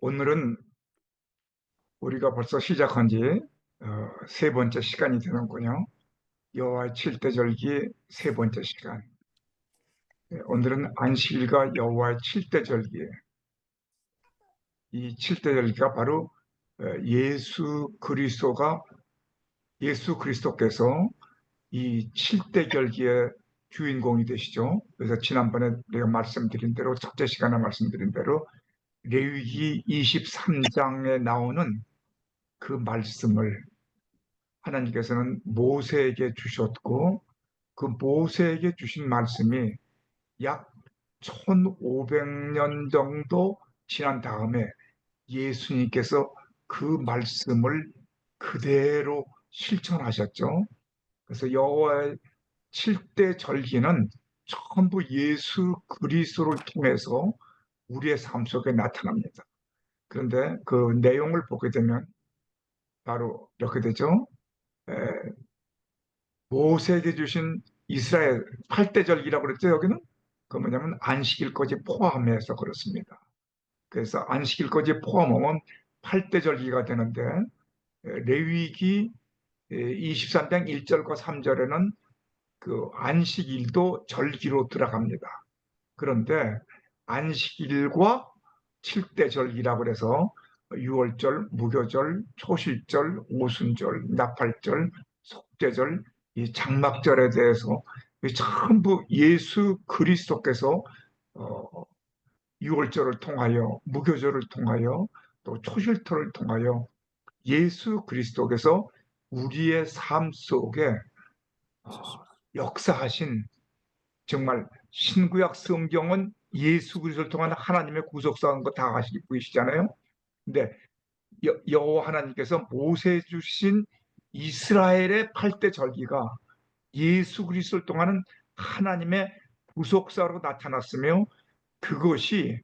오늘은 우리가 벌써 시작한 지 세 번째 시간이 되는군요. 여호와의 칠대절기 세 번째 시간. 오늘은 안식일과 여호와의 칠대절기에 이 칠대절기가 바로 예수 그리스도께서 이 칠대절기의 주인공이 되시죠. 그래서 지난번에 내가 말씀드린 대로 첫째 시간에 말씀드린 대로 레위기 23장에 나오는 그 말씀을 하나님께서는 모세에게 주셨고, 그 모세에게 주신 말씀이 약 1500년 정도 지난 다음에 예수님께서 그 말씀을 그대로 실천하셨죠. 그래서 여호와의 7대 절기는 전부 예수 그리스도를 통해서 우리의 삶 속에 나타납니다. 그런데 그 내용을 보게 되면 바로 이렇게 되죠. 모세에게 주신 이스라엘 8대절기라고 그랬죠, 여기는? 그 뭐냐면 안식일까지 포함해서 그렇습니다. 그래서 안식일까지 포함하면 8대절기가 되는데, 레위기 23장 1절과 3절에는 그 안식일도 절기로 들어갑니다. 그런데 안식일과 7대절기라고 해서 유월절, 무교절, 초실절, 오순절, 나팔절, 속죄절, 이 장막절에 대해서 전부 예수 그리스도께서 어, 유월절을 통하여, 무교절을 통하여, 또 초실절을 통하여 예수 그리스도께서 우리의 삶 속에 어, 역사하신, 정말 신구약 성경은 예수 그리스도를 통한 하나님의 구속사한 거 다 아시고 계시잖아요. 근데 여호와 하나님께서 모세 주신 이스라엘의 8대 절기가 예수 그리스도를 통하는 하나님의 구속사로 나타났으며, 그것이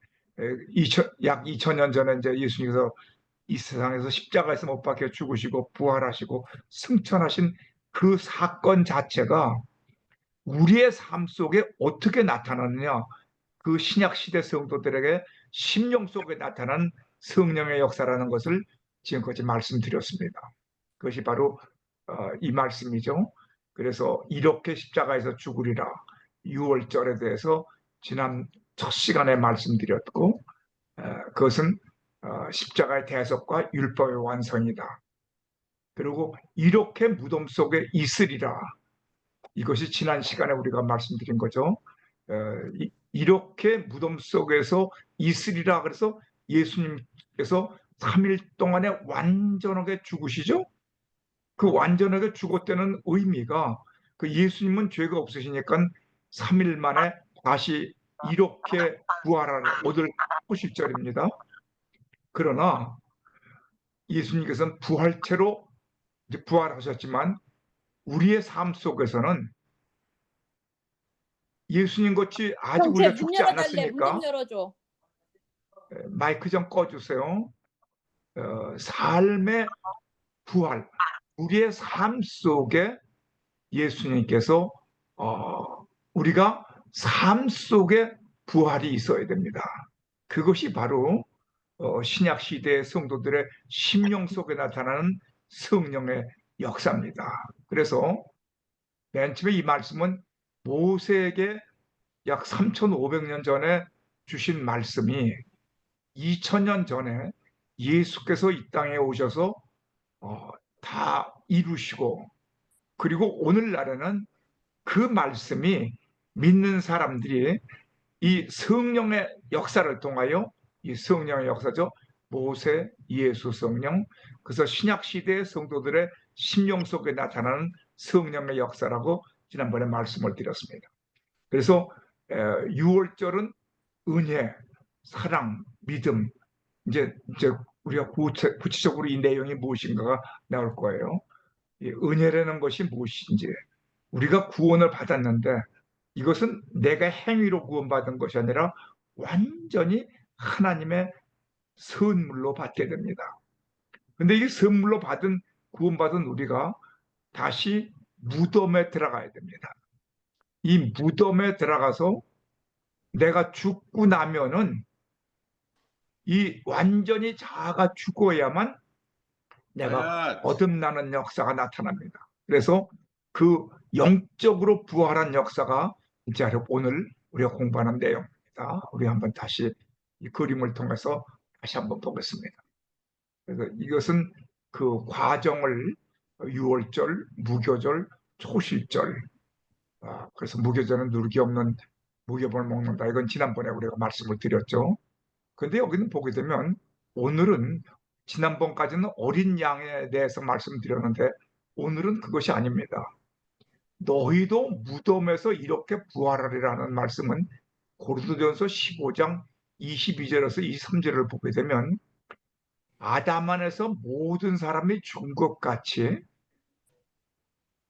약 2000년 전에 이제 예수님께서 이 세상에서 십자가에서 못 박혀 죽으시고 부활하시고 승천하신 그 사건 자체가 우리의 삶 속에 어떻게 나타나느냐, 그 신약 시대 성도들에게 심령 속에 나타난 성령의 역사라는 것을 지금까지 말씀드렸습니다. 그것이 바로 이 말씀이죠. 그래서 이렇게 십자가에서 죽으리라, 6월절에 대해서 지난 첫 시간에 말씀드렸고, 그것은 십자가의 대속과 율법의 완성이다. 그리고 이렇게 무덤 속에 있으리라, 이것이 지난 시간에 우리가 말씀드린 거죠. 이렇게 무덤 속에서 있으리라, 그래서 예수님께서 3일 동안에 완전하게 죽으시죠. 그 완전하게 죽었다는 의미가, 그 예수님은 죄가 없으시니까 3일 만에 다시 이렇게 부활을 얻을 호실절입니다. 그러나 예수님께서는 부활체로 이제 부활하셨지만 우리의 삶 속에서는 예수님 같이 아직 형, 쟤 우리가 문 죽지 열어달래. 문 좀 않았으니까. 열어줘. 마이크 좀 꺼주세요. 삶의 부활, 우리의 삶 속에 예수님께서 우리가 삶 속에 부활이 있어야 됩니다. 그것이 바로 신약 시대의 성도들의 심령 속에 나타나는 성령의 역사입니다. 그래서 맨 처음에 이 말씀은 모세에게 약 3,500년 전에 주신 말씀이 2000년 전에 예수께서 이 땅에 오셔서 다 이루시고, 그리고 오늘날에는 그 말씀이 믿는 사람들이 이 성령의 역사를 통하여, 이 성령의 역사죠. 모세, 예수, 성령. 그래서 신약 시대의 성도들의 심령 속에 나타나는 성령의 역사라고 지난번에 말씀을 드렸습니다. 그래서 6월절은 은혜, 사랑, 믿음, 이제 우리가 구체적으로 이 내용이 무엇인가가 나올 거예요. 이 은혜라는 것이 무엇인지, 우리가 구원을 받았는데 이것은 내가 행위로 구원받은 것이 아니라 완전히 하나님의 선물로 받게 됩니다. 근데 이 선물로 구원받은 우리가 다시 무덤에 들어가야 됩니다. 이 무덤에 들어가서 내가 죽고 나면은 이 완전히 자아가 죽어야만 내가 아야, 거듭나는 역사가 나타납니다. 그래서 그 영적으로 부활한 역사가 이제 오늘 우리가 공부하는 내용입니다. 우리 한번 다시 이 그림을 통해서 다시 한번 보겠습니다. 그래서 이것은 그 과정을 유월절, 무교절, 초실절. 그래서 무교절은 누룩이 없는 무교벌 먹는다. 이건 지난번에 우리가 말씀을 드렸죠. 근데 여기는 보게 되면 오늘은 지난번까지는 어린 양에 대해서 말씀드렸는데 오늘은 그것이 아닙니다. 너희도 무덤에서 이렇게 부활하리라는 말씀은 고린도전서 15장 22절에서 23절을 보게 되면 아담 안에서 모든 사람이 죽은 것 같이,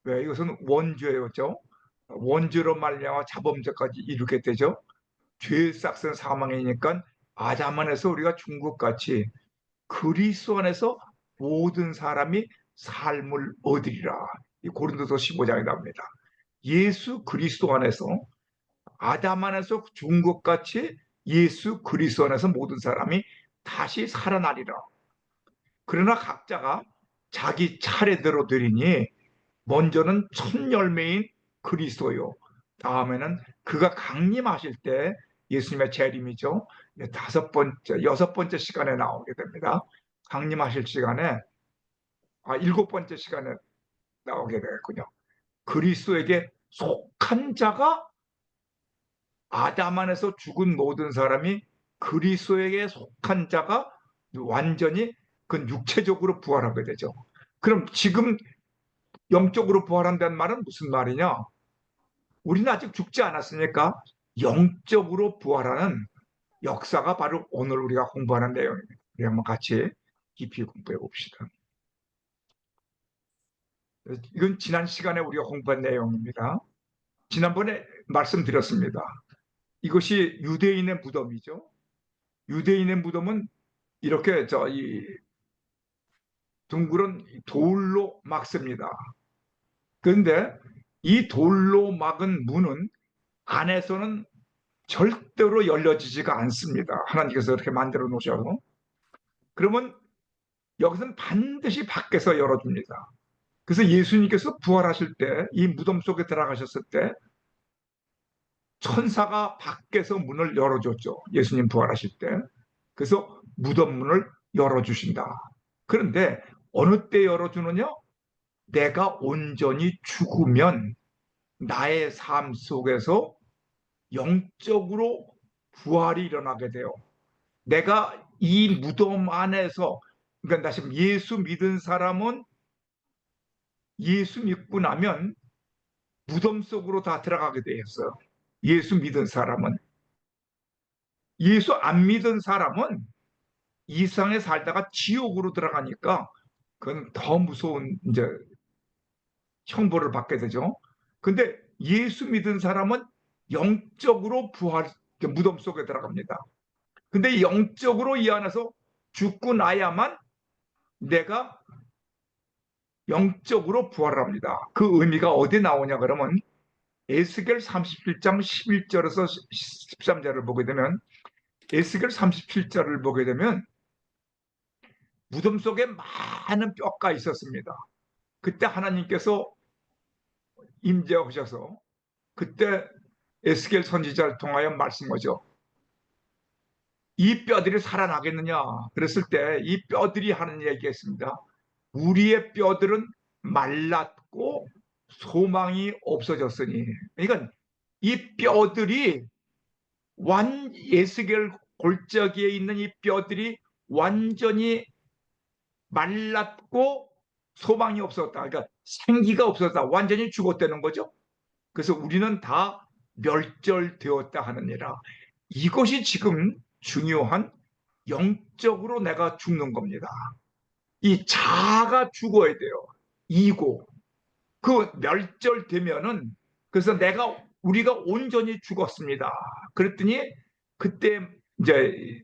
왜 이것은 원죄였죠. 원죄로 말미암아 자범죄까지 이르게 되죠. 죄의 싹은 사망이니까 아담 안에서 우리가 죽은 것 같이 그리스도 안에서 모든 사람이 삶을 얻으리라. 이 고린도서 15장에 나옵니다. 예수 그리스도 안에서 아담 안에서 죽은 것 같이 예수 그리스도 안에서 모든 사람이 다시 살아나리라. 그러나 각자가 자기 차례대로 되리니 먼저는 첫 열매인 그리스도요. 다음에는 그가 강림하실 때 예수님의 재림이죠. 다섯 번째, 여섯 번째 시간에 나오게 됩니다. 강림하실 시간에, 일곱 번째 시간에 나오게 되겠군요. 그리스도에게 속한 자가 아담 안에서 죽은 모든 사람이 그리스도에게 속한 자가 완전히 그 육체적으로 부활하게 되죠. 그럼 지금 영적으로 부활한다는 말은 무슨 말이냐? 우리는 아직 죽지 않았으니까 영적으로 부활하는 역사가 바로 오늘 우리가 공부하는 내용입니다. 우리 한번 같이 깊이 공부해 봅시다. 이건 지난 시간에 우리가 공부한 내용입니다. 지난번에 말씀드렸습니다. 이것이 유대인의 무덤이죠. 유대인의 무덤은 이렇게 이 둥그런 돌로 막습니다. 그런데 이 돌로 막은 문은 안에서는 절대로 열려지지가 않습니다. 하나님께서 이렇게 만들어 놓으셔서. 그러면 여기서는 반드시 밖에서 열어줍니다. 그래서 예수님께서 부활하실 때, 이 무덤 속에 들어가셨을 때 천사가 밖에서 문을 열어줬죠. 예수님 부활하실 때. 그래서 무덤 문을 열어주신다. 그런데 어느 때 열어주느냐? 내가 온전히 죽으면 나의 삶 속에서 영적으로 부활이 일어나게 돼요. 내가 이 무덤 안에서, 그러니까 다시 예수 믿은 사람은 예수 믿고 나면 무덤 속으로 다 들어가게 돼 있어요. 예수 믿은 사람은. 예수 안 믿은 사람은 이 세상에 살다가 지옥으로 들어가니까 그건 더 무서운 이제 형벌을 받게 되죠. 근데 예수 믿은 사람은 영적으로 부활, 무덤 속에 들어갑니다. 근데 영적으로 이 안에서 죽고 나야만 내가 영적으로 부활합니다. 그 의미가 어디 나오냐 그러면 에스겔 37장 11절에서 13절을 보게 되면, 에스겔 37절을 보게 되면 무덤 속에 많은 뼈가 있었습니다. 그때 하나님께서 임재하셔서 그때 에스겔 선지자를 통하여 말씀하죠. 이 뼈들이 살아나겠느냐 그랬을 때 이 뼈들이 하는 얘기했습니다. 우리의 뼈들은 말랐고 소망이 없어졌으니. 그러니까 이 뼈들이 에스겔 골짜기에 있는 이 뼈들이 완전히 말랐고 소망이 없었다. 그러니까 생기가 없었다. 완전히 죽었다는 거죠. 그래서 우리는 다 멸절되었다 하느니라. 이것이 지금 중요한 영적으로 내가 죽는 겁니다. 이 자아가 죽어야 돼요. 이고 그 멸절되면은, 그래서 우리가 온전히 죽었습니다. 그랬더니 그때 이제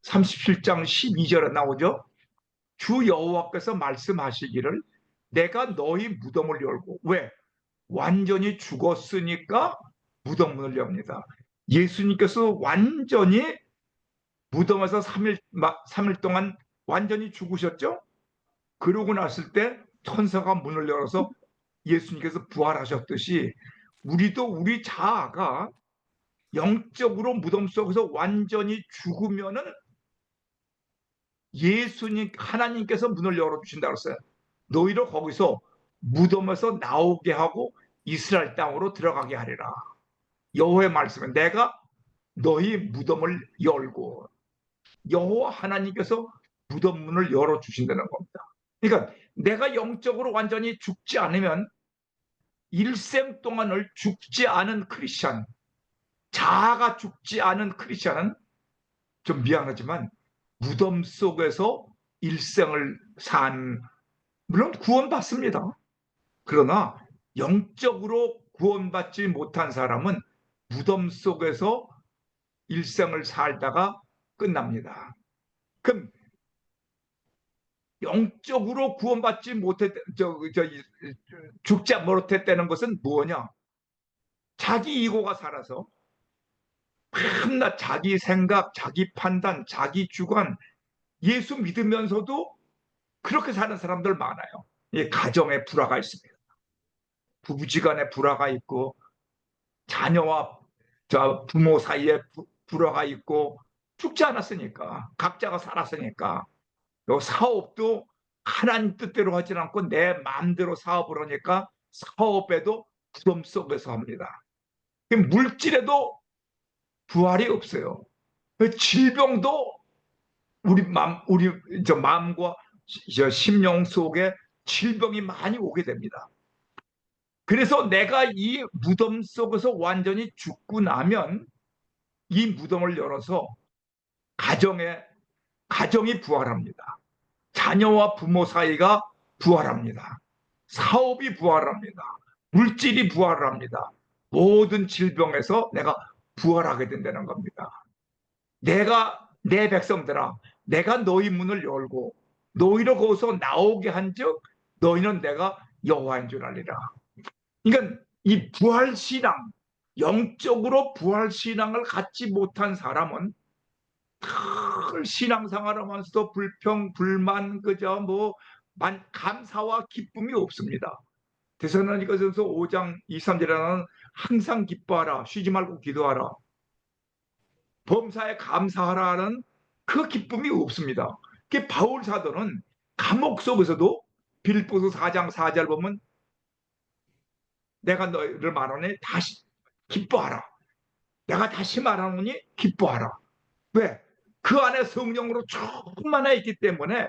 37장 12절에 나오죠. 주 여호와께서 말씀하시기를 내가 너희 무덤을 열고, 왜? 완전히 죽었으니까 무덤 문을 엽니다. 예수님께서 완전히 무덤에서 3일 동안 완전히 죽으셨죠? 그러고 났을 때 천사가 문을 열어서 예수님께서 부활하셨듯이 우리도 우리 자아가 영적으로 무덤 속에서 완전히 죽으면은 예수님, 하나님께서 문을 열어주신다고 했어요. 너희를 거기서 무덤에서 나오게 하고 이스라엘 땅으로 들어가게 하리라. 여호와의 말씀은 내가 너희 무덤을 열고 여호와 하나님께서 무덤 문을 열어주신다는 겁니다. 그러니까 내가 영적으로 완전히 죽지 않으면 일생 동안을 죽지 않은 크리스찬, 자아가 죽지 않은 크리스찬은 좀 미안하지만 무덤 속에서 일생을 산, 물론 구원받습니다. 그러나 영적으로 구원받지 못한 사람은 무덤 속에서 일생을 살다가 끝납니다. 그럼 영적으로 구원받지 못했, 죽지 못했다는 것은 뭐냐? 자기 이고가 살아서 밤낮 자기 생각, 자기 판단, 자기 주관, 예수 믿으면서도 그렇게 사는 사람들 많아요. 가정에 불화가 있습니다. 부부지간에 불화가 있고 자녀와 부모 사이에 불화가 있고 죽지 않았으니까 각자가 살았으니까 요 사업도 하나님 뜻대로 하지 않고 내 마음대로 사업을 하니까 사업에도 부담 속에서 합니다. 물질에도 부활이 없어요. 질병도 우리 마음과 심령 속에 질병이 많이 오게 됩니다. 그래서 내가 이 무덤 속에서 완전히 죽고 나면 이 무덤을 열어서 가정이 부활합니다. 자녀와 부모 사이가 부활합니다. 사업이 부활합니다. 물질이 부활합니다. 모든 질병에서 내가 부활하게 된다는 겁니다. 내 백성들아, 내가 너희 문을 열고 너희를 거기서 나오게 한즉 너희는 내가 여호와인 줄 알리라. 그러니까 이 부활신앙, 영적으로 부활신앙을 갖지 못한 사람은 늘 신앙생활하면서도 불평, 불만, 그저 감사와 기쁨이 없습니다. 데살로니가전서 5장 2, 3절에는 항상 기뻐하라, 쉬지 말고 기도하라, 범사에 감사하라는 그 기쁨이 없습니다. 그 바울 사도는 감옥 속에서도 빌립보서 4장 4절 보면 내가 너희를 말하니 다시 기뻐하라. 내가 다시 말하노니 기뻐하라. 왜? 그 안에 성령으로 충만해 있기 때문에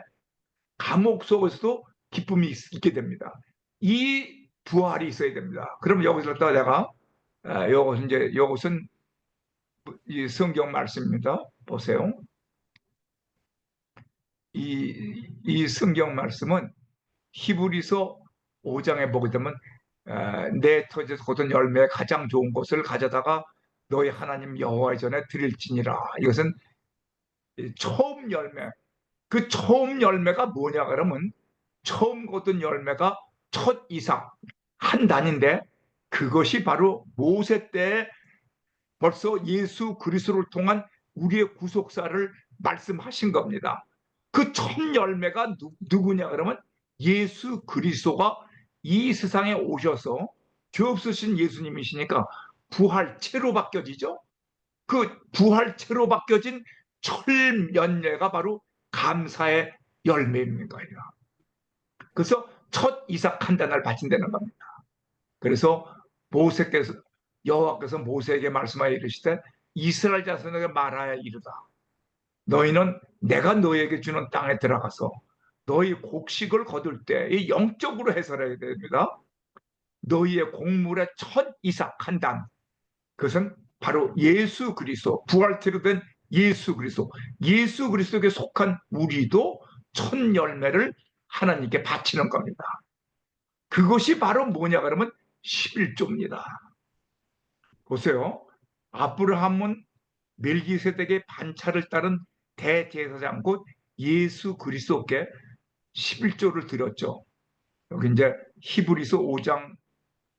감옥 속에서도 기쁨이 있게 됩니다. 이 부활이 있어야 됩니다. 그럼 여기서 또 내가 이것은 이 성경 말씀입니다. 보세요. 이 성경 말씀은 히브리서 5장에 보게 되면 내 터에서 거둔 열매의 가장 좋은 것을 가져다가 너희 하나님 여호와의 전에 드릴지니라. 이것은 처음 열매. 그 처음 열매가 뭐냐 그러면 처음 거둔 열매가 첫 이삭 한 단인데 그것이 바로 모세 때 벌써 예수 그리스도를 통한 우리의 구속사를 말씀하신 겁니다. 그 첫 열매가 누구냐 그러면 예수 그리스도가 이 세상에 오셔서 죄 없으신 예수님이시니까 부활체로 바뀌어지죠. 그 부활체로 바뀌어진 첫 열매가 바로 감사의 열매입니다. 그래서 첫 이삭 한 단을 바친다는 겁니다. 그래서 모세께서 여호와께서 모세에게 말씀하여 이르시되 이스라엘 자손에게 말하여 이르다. 너희는 내가 너희에게 주는 땅에 들어가서 너희 곡식을 거둘 때 이 영적으로 해설해야 됩니다. 너희의 곡물의 첫 이삭 한 단, 그것은 바로 예수 그리스도, 부활체로 된 예수 그리스도, 예수 그리스도에게 속한 우리도 첫 열매를 하나님께 바치는 겁니다. 그것이 바로 뭐냐 그러면 11조입니다. 보세요. 아브라함은 멜기세덱의 반차를 따른 대제사장 곧 예수 그리스도께 11조를 드렸죠. 여기 이제 히브리서 5장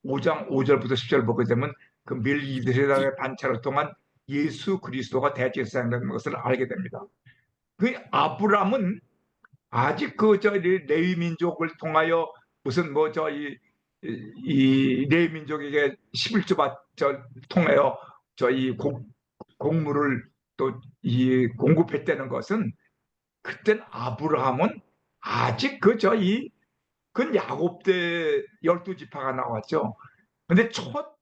5절부터 10절 보게 되면 그 멜기세덱의 반차를 통한 예수 그리스도가 대제사장이라는 것을 알게 됩니다. 그 아브라함은 아직 레위 민족을 통하여 무슨 이 레위 민족에게 11조 통하여 저희 곡물을 또 이 공급했다는 것은, 그땐 아브라함은 아직 그 야곱 때 12지파가 나왔죠. 근데 첫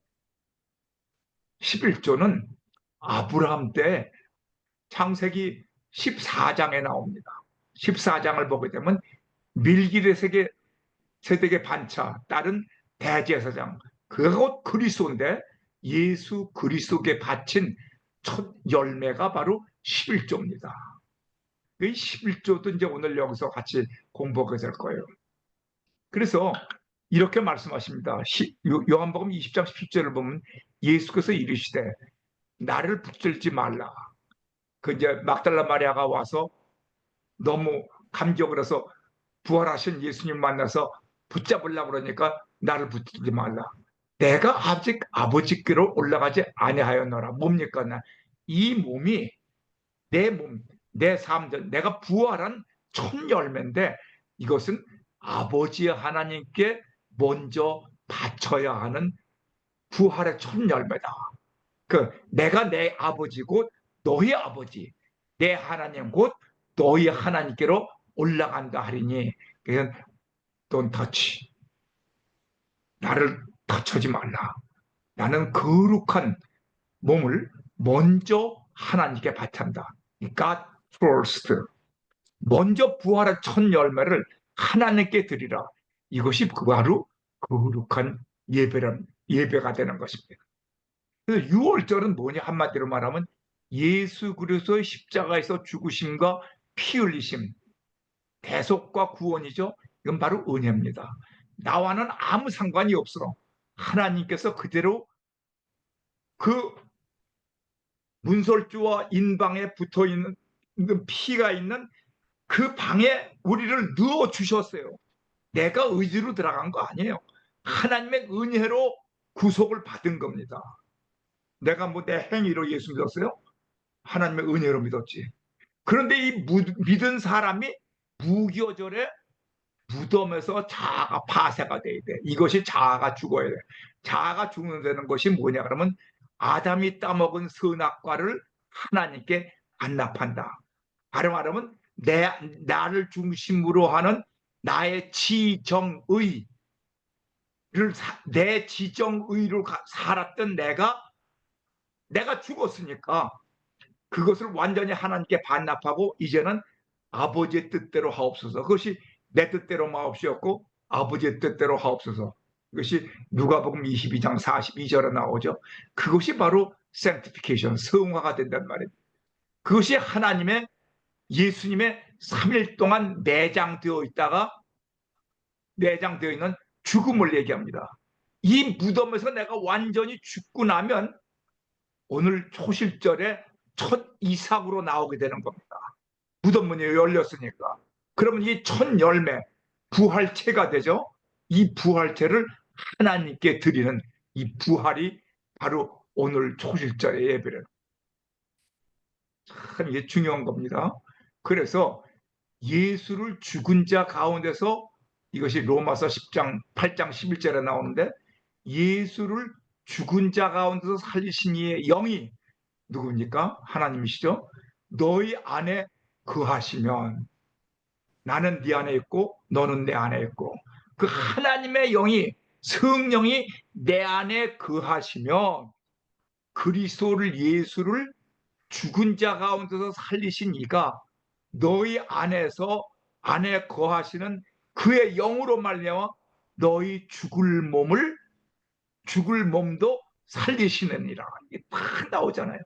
11조는 아브라함 때 창세기 14장에 나옵니다. 14장을 보게 되면 밀기레sek의 세대의 반차, 딸은 대제사장, 그것 그리스도인데 예수 그리스도께 바친 첫 열매가 바로 11조입니다. 이 11조도 이제 오늘 여기서 같이 공부하게 될 거예요. 그래서 이렇게 말씀하십니다. 요한복음 20장 10절을 보면 예수께서 이르시되 나를 붙들지 말라. 그 이제 막달라 마리아가 와서 너무 감격을 해서 부활하신 예수님 만나서 붙잡으려고 그러니까 나를 붙들지 말라. 내가 아직 아버지께로 올라가지 아니하였노라. 뭡니까? 이 몸이 내 몸, 내 삶, 내가 부활한 첫 열매인데 이것은 아버지 하나님께 먼저 바쳐야 하는 부활의 첫 열매다. 내가 내 아버지 곧 너희 아버지, 내 하나님 곧 너희 하나님께로 올라간다 하리니, 그냥 don't touch, 나를 touch하지 말라. 나는 거룩한 몸을 먼저 하나님께 바친다. God first. 먼저 부활의 첫 열매를 하나님께 드리라. 이것이 바로 거룩한 예배가 되는 것입니다. 그래서 6월절은 뭐냐, 한마디로 말하면 예수 그리스도의 십자가에서 죽으심과 피 흘리심, 대속과 구원이죠. 이건 바로 은혜입니다. 나와는 아무 상관이 없어. 하나님께서 그대로 그 문설주와 인방에 붙어있는 피가 있는 그 방에 우리를 넣어 주셨어요. 내가 의지로 들어간 거 아니에요. 하나님의 은혜로 구속을 받은 겁니다. 내가 내 행위로 예수 믿었어요? 하나님의 은혜로 믿었지. 그런데 이 믿은 사람이 무교절에 무덤에서 자아가 파쇄가 돼야 돼. 이것이 자아가 죽어야 돼. 자아가 죽는다는 것이 뭐냐 그러면 아담이 따먹은 선악과를 하나님께 반납한다. 다른 말하면 나를 중심으로 하는 나의 지정의, 내 지정의로 살았던 내가 죽었으니까 그것을 완전히 하나님께 반납하고 이제는 아버지의 뜻대로 하옵소서. 그것이 내 뜻대로 마옵시었고 아버지의 뜻대로 하옵소서. 이것이 누가복음 22장 42절에 나오죠. 그것이 바로 sanctification, 성화가 된단 말입니다. 그것이 하나님의 예수님의 3일 동안 내장되어 있는 죽음을 얘기합니다. 이 무덤에서 내가 완전히 죽고 나면 오늘 초실절에 첫 이삭으로 나오게 되는 겁니다. 무덤 문이 열렸으니까. 그러면 이 첫 열매, 부활체가 되죠. 이 부활체를 하나님께 드리는 이 부활이 바로 오늘 초실절의 예배를. 참 이게 중요한 겁니다. 그래서 예수를 죽은 자 가운데서, 이것이 로마서 10장 8장 11절에 나오는데, 예수를 죽은 자 가운데서 살리신 이의 영이 누굽니까? 하나님이시죠. 너희 안에 거하시면, 나는 네 안에 있고 너는 내 안에 있고, 그 하나님의 영이, 성령이 내 안에 거하시면 그리스도를, 예수를 죽은 자 가운데서 살리신 이가 너희 안에 거하시는 그의 영으로 말미암아 너희 죽을 몸도 살리시느니라. 이게 다 나오잖아요.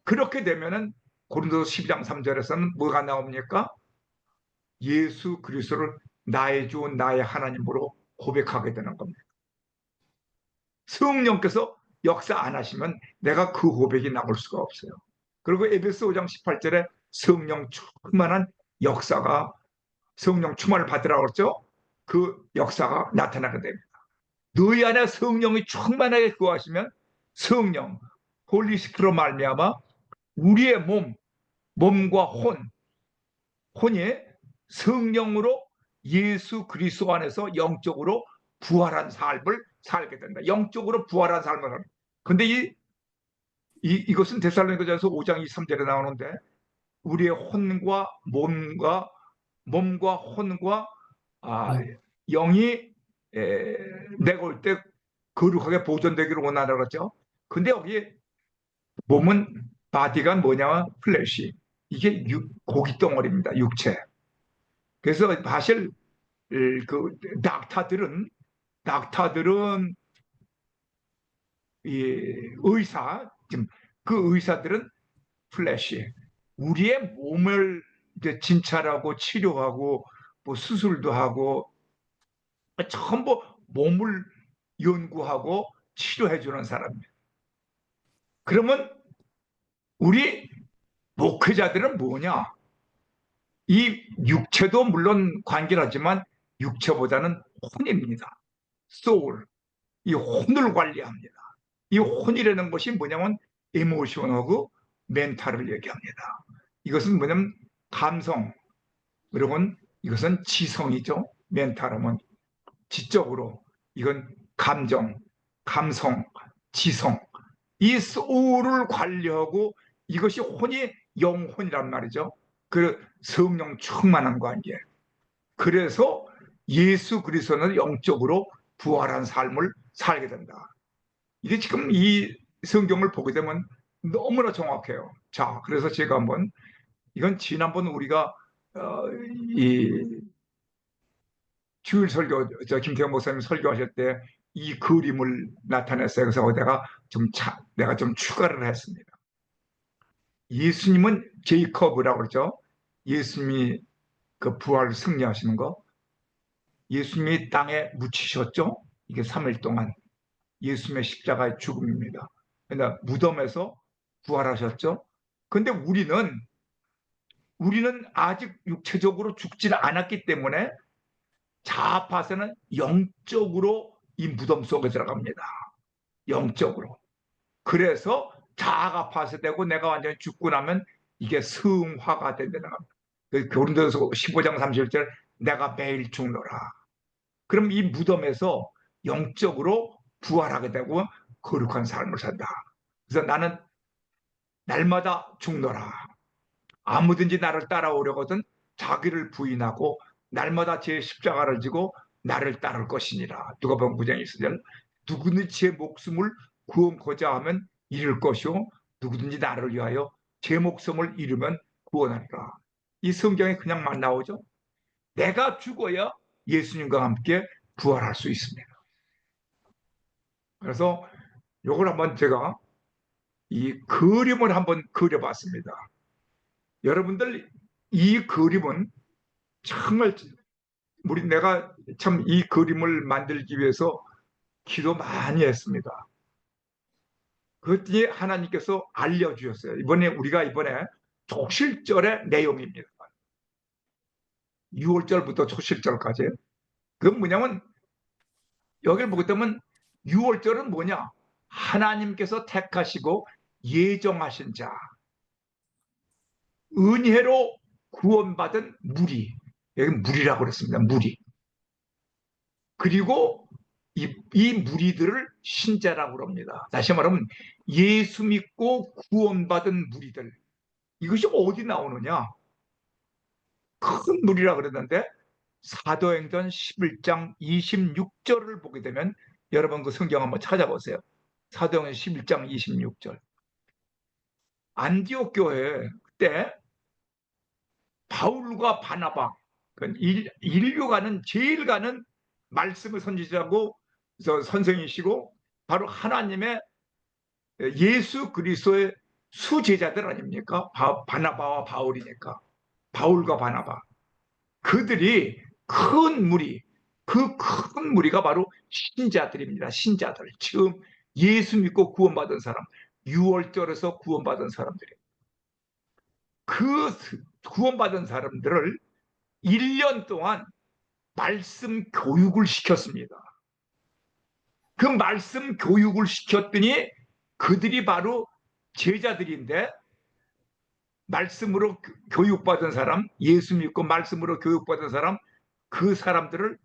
그렇게 되면은 고린도서 12장 3절에서는 뭐가 나옵니까? 예수 그리스도를 나의 주 나의 하나님으로 고백하게 되는 겁니다. 성령께서 역사 안 하시면 내가 그 고백이 나올 수가 없어요. 그리고 에베소 5장 18절에 성령 충만한 역사가, 성령 충만을 받으라고 그랬죠. 그 역사가 나타나게 됩니다. 너희 안에 성령이 충만하게 거하시면 성령, 홀리스피로 말미암아 우리의 몸과 혼이 성령으로 예수 그리스도 안에서 영적으로 부활한 삶을 살게 된다. 영적으로 부활한 삶을 살게 된다. 근데 이것은 데살로니가전서 5장 23절에 나오는데 우리의 혼과 몸과 혼과 네. 영이 내가 올 때 거룩하게 보존되기를 원하라 그랬죠. 근데 여기 몸은 바디가 뭐냐 플래시 이게 고기 덩어리입니다. 육체. 그래서 사실 그 닥터들은 이 의사 지금 그 의사들은 플래시 우리의 몸을 이제 진찰하고 치료하고 뭐 수술도 하고 전부 몸을 연구하고 치료해 주는 사람입니다. 그러면 우리 목회자들은 뭐냐? 이 육체도 물론 관계하지만 육체보다는 혼입니다. 소울. 이 혼을 관리합니다. 이 혼이라는 것이 뭐냐면 에모션하고 멘탈을 얘기합니다. 이것은 뭐냐면 감성, 그리고 이것은 지성이죠. 멘탈하면 지적으로 이건 감정, 감성, 지성 이 소울을 관리하고 이것이 혼이 영혼이란 말이죠. 그 성령 충만한 관계. 그래서 예수 그리스도는 영적으로 부활한 삶을 살게 된다. 이게 지금 이 성경을 보게 되면 너무나 정확해요. 자, 그래서 제가 한번 이건 지난번 우리가 이 주일 설교 김태형 목사님 설교하실 때 이 그림을 나타냈어요. 그래서 내가 좀 추가를 했습니다. 예수님은 제이커브라고 그러죠. 예수님이 그 부활 승리하시는 거. 예수님이 땅에 묻히셨죠. 이게 3일 동안 예수님의 십자가의 죽음입니다. 그러니까 무덤에서 부활하셨죠. 근데 우리는 아직 육체적으로 죽지 않았기 때문에 자아파서는 영적으로 이 무덤 속에 들어갑니다. 영적으로. 그래서 자아가 파쇄되고 내가 완전히 죽고 나면 이게 성화가 된다는 겁니다. 고린도서 15장 31절 내가 매일 죽노라. 그럼 이 무덤에서 영적으로 부활하게 되고 거룩한 삶을 산다. 그래서 나는 날마다 죽노라. 아무든지 나를 따라오려거든 자기를 부인하고 날마다 제 십자가를 지고 나를 따를 것이니라. 누가복음 9장 1절 누구든지 제 목숨을 구원코자 하면 잃을 것이요 누구든지 나를 위하여 제 목숨을 잃으면 구원하리라. 이 성경에 그냥만 나오죠. 내가 죽어야 예수님과 함께 부활할 수 있습니다. 그래서 이걸 한번 제가 이 그림을 한번 그려봤습니다. 여러분들 이 그림은 정말 내가 참 이 그림을 만들기 위해서 기도 많이 했습니다. 그랬더니 하나님께서 알려주셨어요. 우리가 이번에 초실절의 내용입니다. 6월절부터 초실절까지. 그건 뭐냐면 여기를 보게 되면 6월절은 뭐냐? 하나님께서 택하시고 예정하신 자, 은혜로 구원받은 무리. 여기 무리라고 그랬습니다. 무리. 그리고 이 무리들을 신자라고 합니다. 다시 말하면 예수 믿고 구원받은 무리들. 이것이 어디 나오느냐? 큰 무리라 그랬는데 사도행전 11장 26절을 보게 되면 여러분 그 성경 한번 찾아보세요. 사도행전 11장 26절. 안디옥 교회 그때 바울과 바나바 인류가는 제일 가는 말씀을 선지자고 선생이시고 바로 하나님의 예수 그리스도의 수제자들 아닙니까? 바나바와 바울이니까. 바울과 바나바. 그들이 큰 무리, 그 큰 무리가 바로 신자들입니다. 신자들. 지금 예수 믿고 구원받은 사람, 6월절에서 구원받은 사람들이. 그 구원받은 사람들을 1년 동안 말씀 교육을 시켰습니다. 그 말씀 교육을 시켰더니 그들이 바로 제자들인데 말씀으로 교육받은 사람, 예수 믿고 말씀으로 교육받은 사람, 그 사람들을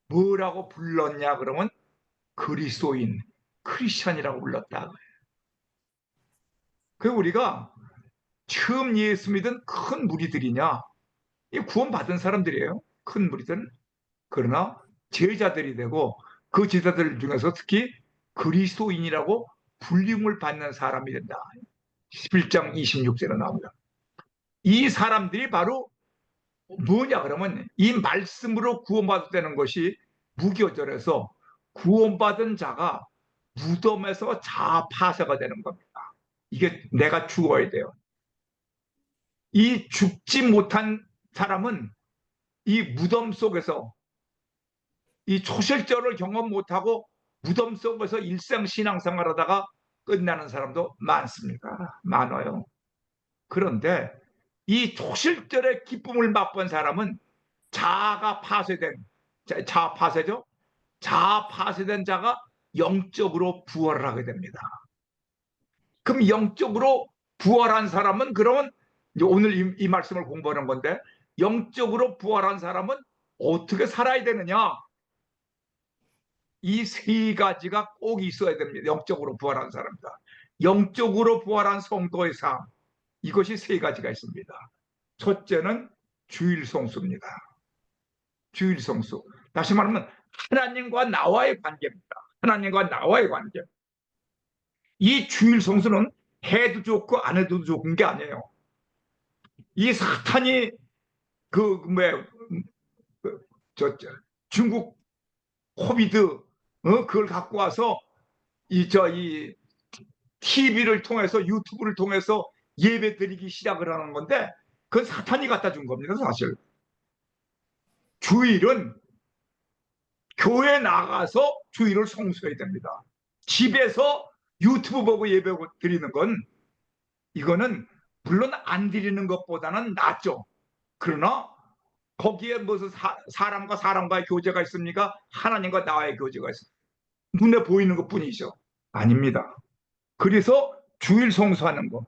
뭐라고 불렀냐 그러면 그리스도인, 크리스천이라고 불렀다. 그 우리가 처음 예수 믿은 큰 무리들이냐? 이 구원받은 사람들이에요. 큰 무리들. 그러나 제자들이 되고 그 제자들 중에서 특히 그리스도인이라고 불림을 받는 사람이 된다. 11장 26절에 나옵니다. 이 사람들이 바로 뭐냐 그러면 이 말씀으로 구원받았다는 것이 무교절에서 구원받은 자가 무덤에서 자파세가 되는 겁니다. 이게 내가 죽어야 돼요. 이 죽지 못한 사람은 이 무덤 속에서 이 초실절을 경험 못하고 무덤 속에서 일생 신앙생활 하다가 끝나는 사람도 많습니다. 많아요. 그런데 이 초실절의 기쁨을 맛본 사람은 자아가 파쇄된, 자아 파쇄죠? 자아 파쇄된 자가 영적으로 부활을 하게 됩니다. 그럼 영적으로 부활한 사람은 그러면 오늘 이 말씀을 공부하는 건데 영적으로 부활한 사람은 어떻게 살아야 되느냐? 이 세 가지가 꼭 있어야 됩니다. 영적으로 부활한 사람이다. 영적으로 부활한 성도의 삶. 이것이 세 가지가 있습니다. 첫째는 주일 성수입니다. 주일 성수. 다시 말하면 하나님과 나와의 관계입니다. 하나님과 나와의 관계. 이 주일 성수는 해도 좋고 안 해도 좋은 게 아니에요. 이 사탄이 뭐야 저 중국 코비드 그걸 갖고 와서 이 TV를 통해서 유튜브를 통해서 예배 드리기 시작을 하는 건데 그건 사탄이 갖다 준 겁니다. 사실 주일은 교회 나가서 주일을 성수해야 됩니다. 집에서 유튜브 보고 예배 드리는 건 이거는 물론 안 드리는 것보다는 낫죠. 그러나 거기에 무슨 사람과 사람과의 교제가 있습니까? 하나님과 나와의 교제가 있습니다. 눈에 보이는 것뿐이죠. 아닙니다. 그래서 주일 성수하는 것.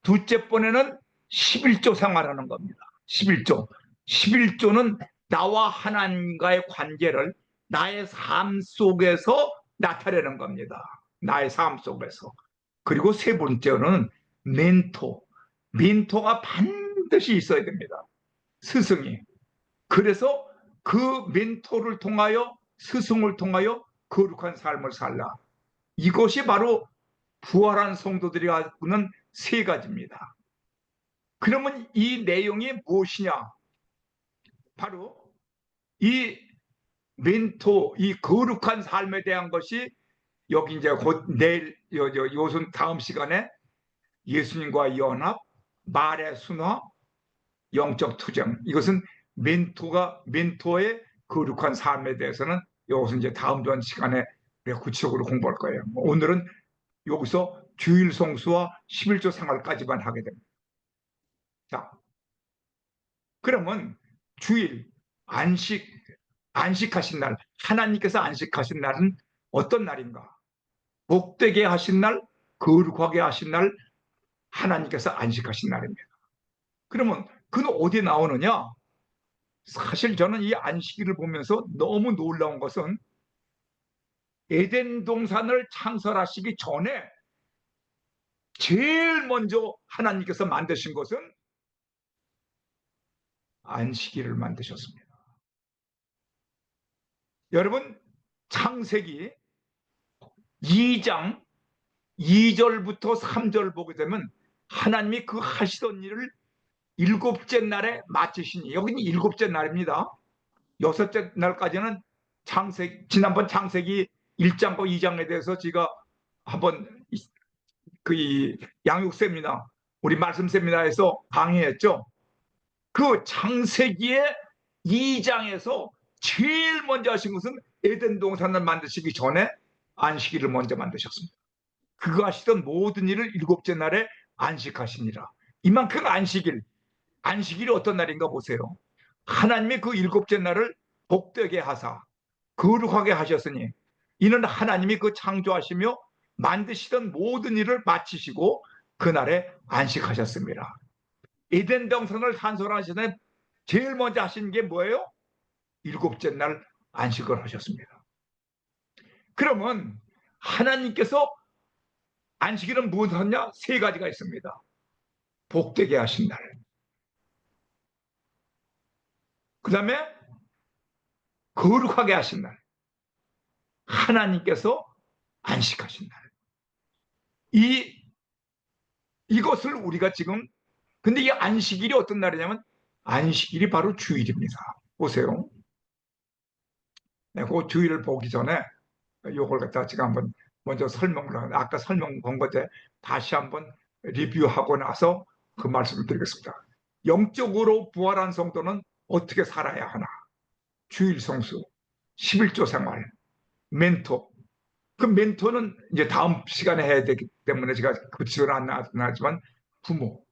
둘째 번에는 11조 생활하는 겁니다. 11조. 11조는 나와 하나님과의 관계를 나의 삶 속에서 나타내는 겁니다. 나의 삶 속에서. 그리고 세 번째는 멘토. 멘토가 반드시 있어야 됩니다. 스승이. 그래서 그 멘토를 통하여 스승을 통하여 거룩한 삶을 살라. 이것이 바로 부활한 성도들이 갖는 세 가지입니다. 그러면 이 내용이 무엇이냐? 바로 이 멘토, 이 거룩한 삶에 대한 것이 여기 이제 곧 내일 요즘 다음 시간에 예수님과 연합, 말의 순화, 영적 투쟁. 이것은 멘토의 거룩한 삶에 대해서는 이것은 이제 다음 전 시간에 구체적으로 공부할 거예요. 오늘은 여기서 주일 성수와 11조 생활까지만 하게 됩니다. 자, 그러면 주일, 안식하신 날, 하나님께서 안식하신 날은 어떤 날인가? 복되게 하신 날, 거룩하게 하신 날, 하나님께서 안식하신 날입니다. 그러면 그는 어디에 나오느냐? 사실 저는 이 안식일을 보면서 너무 놀라운 것은 에덴 동산을 창설하시기 전에 제일 먼저 하나님께서 만드신 것은 안식일을 만드셨습니다. 여러분, 창세기 2장 2절부터 3절 보게 되면 하나님이 그 하시던 일을 일곱째 날에 마치시니, 여기는 일곱째 날입니다. 여섯째 날까지는 지난번 창세기 1장과 2장에 대해서 제가 한번 그 양육 세미나, 우리 말씀 세미나에서 강의했죠. 그 창세기의 2장에서 제일 먼저 하신 것은 에덴 동산을 만드시기 전에 안식일을 먼저 만드셨습니다. 그가 하시던 모든 일을 일곱째 날에 안식하시니라. 이만큼 안식일이 어떤 날인가 보세요. 하나님이 그 일곱째 날을 복되게 하사 거룩하게 하셨으니 이는 하나님이 그 창조하시며 만드시던 모든 일을 마치시고 그날에 안식하셨습니다. 에덴 동산을 산설하시는 제일 먼저 하신 게 뭐예요? 일곱째 날 안식을 하셨습니다. 그러면 하나님께서 안식일은 무엇을 하냐? 세 가지가 있습니다. 복되게 하신 날, 그 다음에 거룩하게 하신 날, 하나님께서 안식하신 날. 이것을 우리가 지금, 근데 이 안식일이 어떤 날이냐면 안식일이 바로 주일입니다. 보세요. 네, 그 주일을 보기 전에 요걸 갖다 제가 한번 먼저 설명을 하는데, 아까 설명 본 것에 다시 한번 리뷰하고 나서 그 말씀을 드리겠습니다. 영적으로 부활한 성도는 어떻게 살아야 하나? 주일 성수, 11조 생활, 멘토. 그 멘토는 이제 다음 시간에 해야 되기 때문에 제가 구체적으로 안 나왔지만, 부모,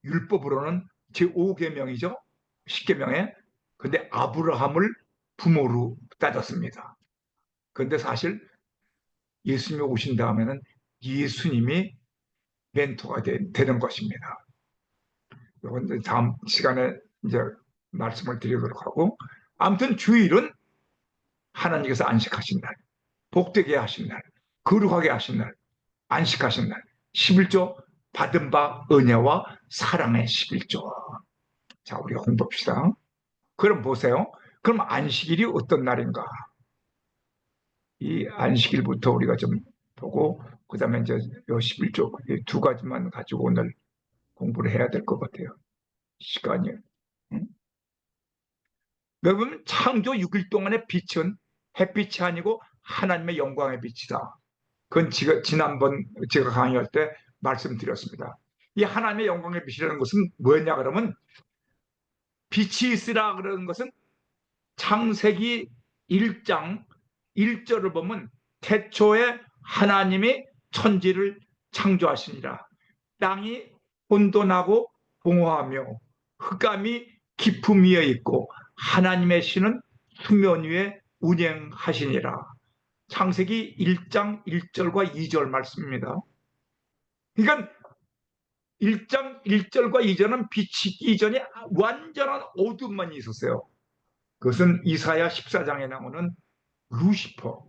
율법으로는 제5계명이죠. 10계명에. 근데 아브라함을 부모로 따졌습니다. 근데 사실 예수님이 오신 다음에는 예수님이 멘토가 되는 것입니다. 이건 다음 시간에 이제 말씀을 드리도록 하고, 아무튼 주일은 하나님께서 안식하신 날, 복되게 하신 날, 거룩하게 하신 날, 안식하신 날, 11조 받은 바 은혜와 사랑의 11조. 자, 우리가 공부합시다. 그럼 보세요. 그럼 안식일이 어떤 날인가? 이 안식일부터 우리가 좀 보고, 그 다음에 이제 요 11조 두 가지만 가지고 오늘 공부를 해야 될 것 같아요. 시간이. 응? 여러분, 창조 6일 동안의 빛은 햇빛이 아니고 하나님의 영광의 빛이다. 그건 지난번 제가 강의할 때 말씀드렸습니다. 이 하나님의 영광의 빛이라는 것은 뭐였냐 그러면, 빛이 있으라 그러는 것은 창세기 1장 1절을 보면 태초에 하나님이 천지를 창조하시니라. 땅이 혼돈하고 공허하며 흑암이 깊음 위에 있고 하나님의 신은 수면 위에 운행하시니라. 창세기 1장 1절과 2절 말씀입니다. 그러니까 1장 1절과 2절은 빛이 있기 전에 완전한 어둠만 있었어요. 그것은 이사야 14장에 나오는 루시퍼,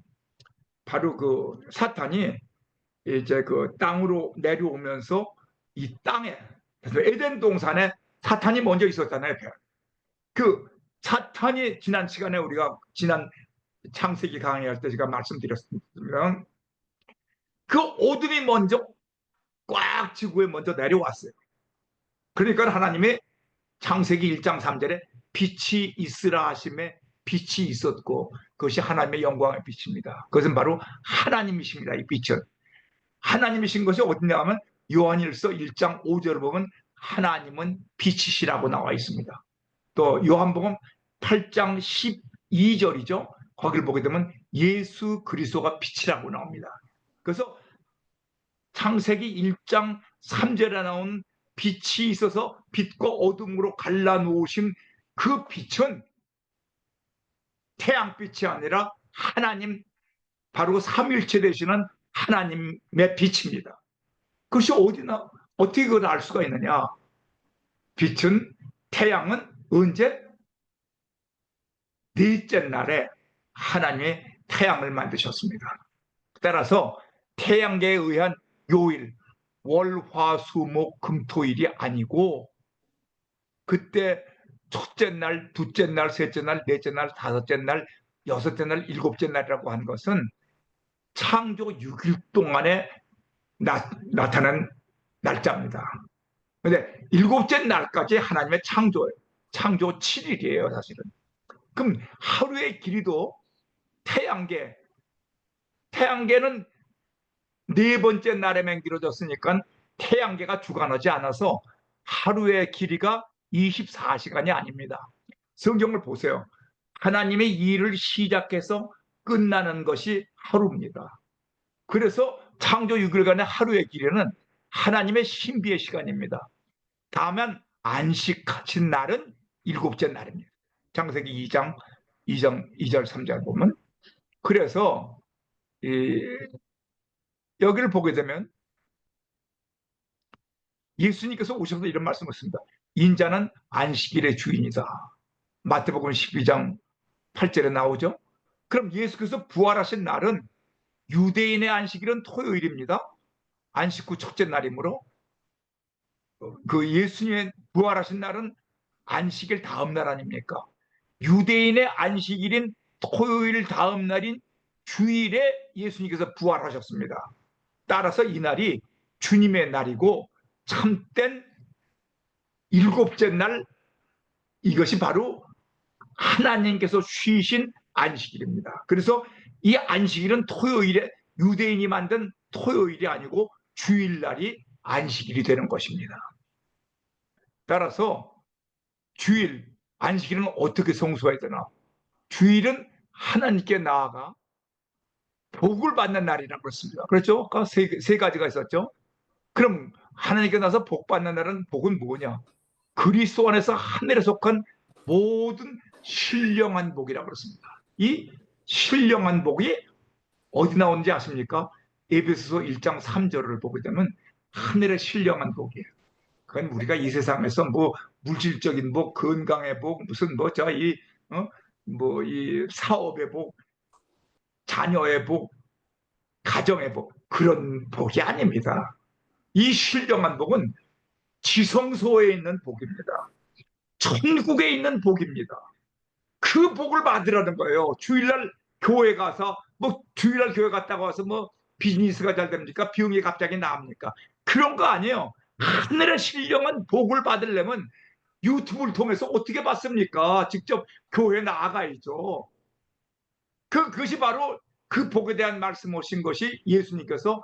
바로 그 사탄이 이제 그 땅으로 내려오면서 이 땅에, 그래서 에덴 동산에 사탄이 먼저 있었잖아요. 그 사탄이 지난 시간에 우리가 지난 창세기 강의할 때 제가 말씀드렸습니다. 그 어둠이 먼저 꽉 지구에 먼저 내려왔어요. 그러니까 하나님이 창세기 1장 3절에 빛이 있으라 하심에 빛이 있었고 그것이 하나님의 영광의 빛입니다. 그것은 바로 하나님이십니다. 이 빛은. 하나님이신 것이 어디냐 하면 요한일서 1장 5절을 보면 하나님은 빛이시라고 나와 있습니다. 또 요한복음 8장 12절이죠. 거기를 보게 되면 예수 그리스도가 빛이라고 나옵니다. 그래서 창세기 1장 3절에 나온 빛이 있어서 빛과 어둠으로 갈라놓으신 그 빛은 태양빛이 아니라 하나님, 바로 삼일체 되시는 하나님의 빛입니다. 그것이 어디나 어떻게 그걸 알 수가 있느냐? 빛은, 태양은 언제? 넷째 날에 하나님이 태양을 만드셨습니다. 따라서 태양계에 의한 요일, 월, 화, 수, 목, 금, 토일이 아니고 그때 첫째 날, 둘째 날, 셋째 날, 넷째 날, 다섯째 날, 여섯째 날, 일곱째 날이라고 한 것은 창조 6일 동안에 나타난 날짜입니다. 근데 일곱째 날까지 하나님의 창조예요. 창조 7일이에요, 사실은. 그럼 하루의 길이도 태양계는 네 번째 날에만 길어졌으니까 태양계가 주관하지 않아서 하루의 길이가 24시간이 아닙니다. 성경을 보세요. 하나님의 일을 시작해서 끝나는 것이 하루입니다. 그래서 창조 6일간의 하루의 길이는 하나님의 신비의 시간입니다. 다만 안식하신 날은 일곱째 날입니다. 창세기 2장 2절 3절 보면. 그래서 여기를 보게 되면 예수님께서 오셔서 이런 말씀을 했습니다. 인자는 안식일의 주인이다. 마태복음 12장 8절에 나오죠. 그럼 예수께서 부활하신 날은 유대인의 안식일은 토요일입니다. 안식 후 첫째 날이므로 그 예수님의 부활하신 날은 안식일 다음 날 아닙니까? 유대인의 안식일인 토요일 다음 날인 주일에 예수님께서 부활하셨습니다. 따라서 이 날이 주님의 날이고 참된 일곱째 날, 이것이 바로 하나님께서 쉬신 안식일입니다. 그래서 이 안식일은 토요일에 유대인이 만든 토요일이 아니고 주일날이 안식일이 되는 것입니다. 따라서 주일, 안식일은 어떻게 성수해야 되나? 주일은 하나님께 나아가 복을 받는 날이라고 그랬습니다. 그렇죠? 아까 세 가지가 있었죠. 그럼 하나님께 나서 복 받는 날은 복은 뭐냐? 그리스도 안에서 하늘에 속한 모든 신령한 복이라고 그랬습니다. 이 신령한 복이 어디 나오는지 아십니까? 에베소서 1장 3절을 보게 되면 하늘의 신령한 복이에요. 그건 우리가 이 세상에서 뭐 물질적인 복, 건강의 복, 무슨 뭐 저이 뭐 이 사업의 복, 자녀의 복, 가정의 복, 그런 복이 아닙니다. 이 신령한 복은 지성소에 있는 복입니다. 천국에 있는 복입니다. 그 복을 받으라는 거예요. 주일날 교회 가서 뭐 주일날 교회 갔다가 와서 뭐 비즈니스가 잘 됩니까? 비용이 갑자기 나옵니까? 그런 거 아니에요. 하늘의 신령한 복을 받으려면 유튜브를 통해서 어떻게 받습니까? 직접 교회 나아가야죠. 그것이 바로 그 복에 대한 말씀하신 것이 예수님께서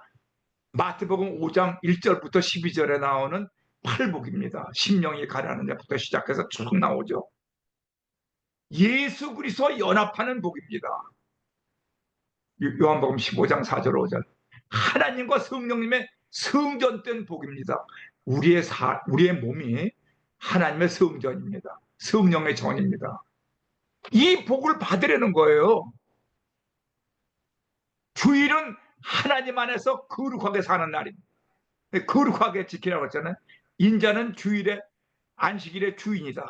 마태복음 5장 1절부터 12절에 나오는 팔복입니다. 심령이 가라는 데부터 시작해서 쭉 나오죠. 예수 그리스도와 연합하는 복입니다. 요한복음 15장 4절 5절. 하나님과 성령님의 성전된 복입니다. 우리의 몸이 하나님의 성전입니다. 성령의 전입니다. 이 복을 받으려는 거예요. 주일은 하나님 안에서 거룩하게 사는 날입니다. 거룩하게 지키라고 했잖아요. 인자는 주일에 안식일의 주인이다.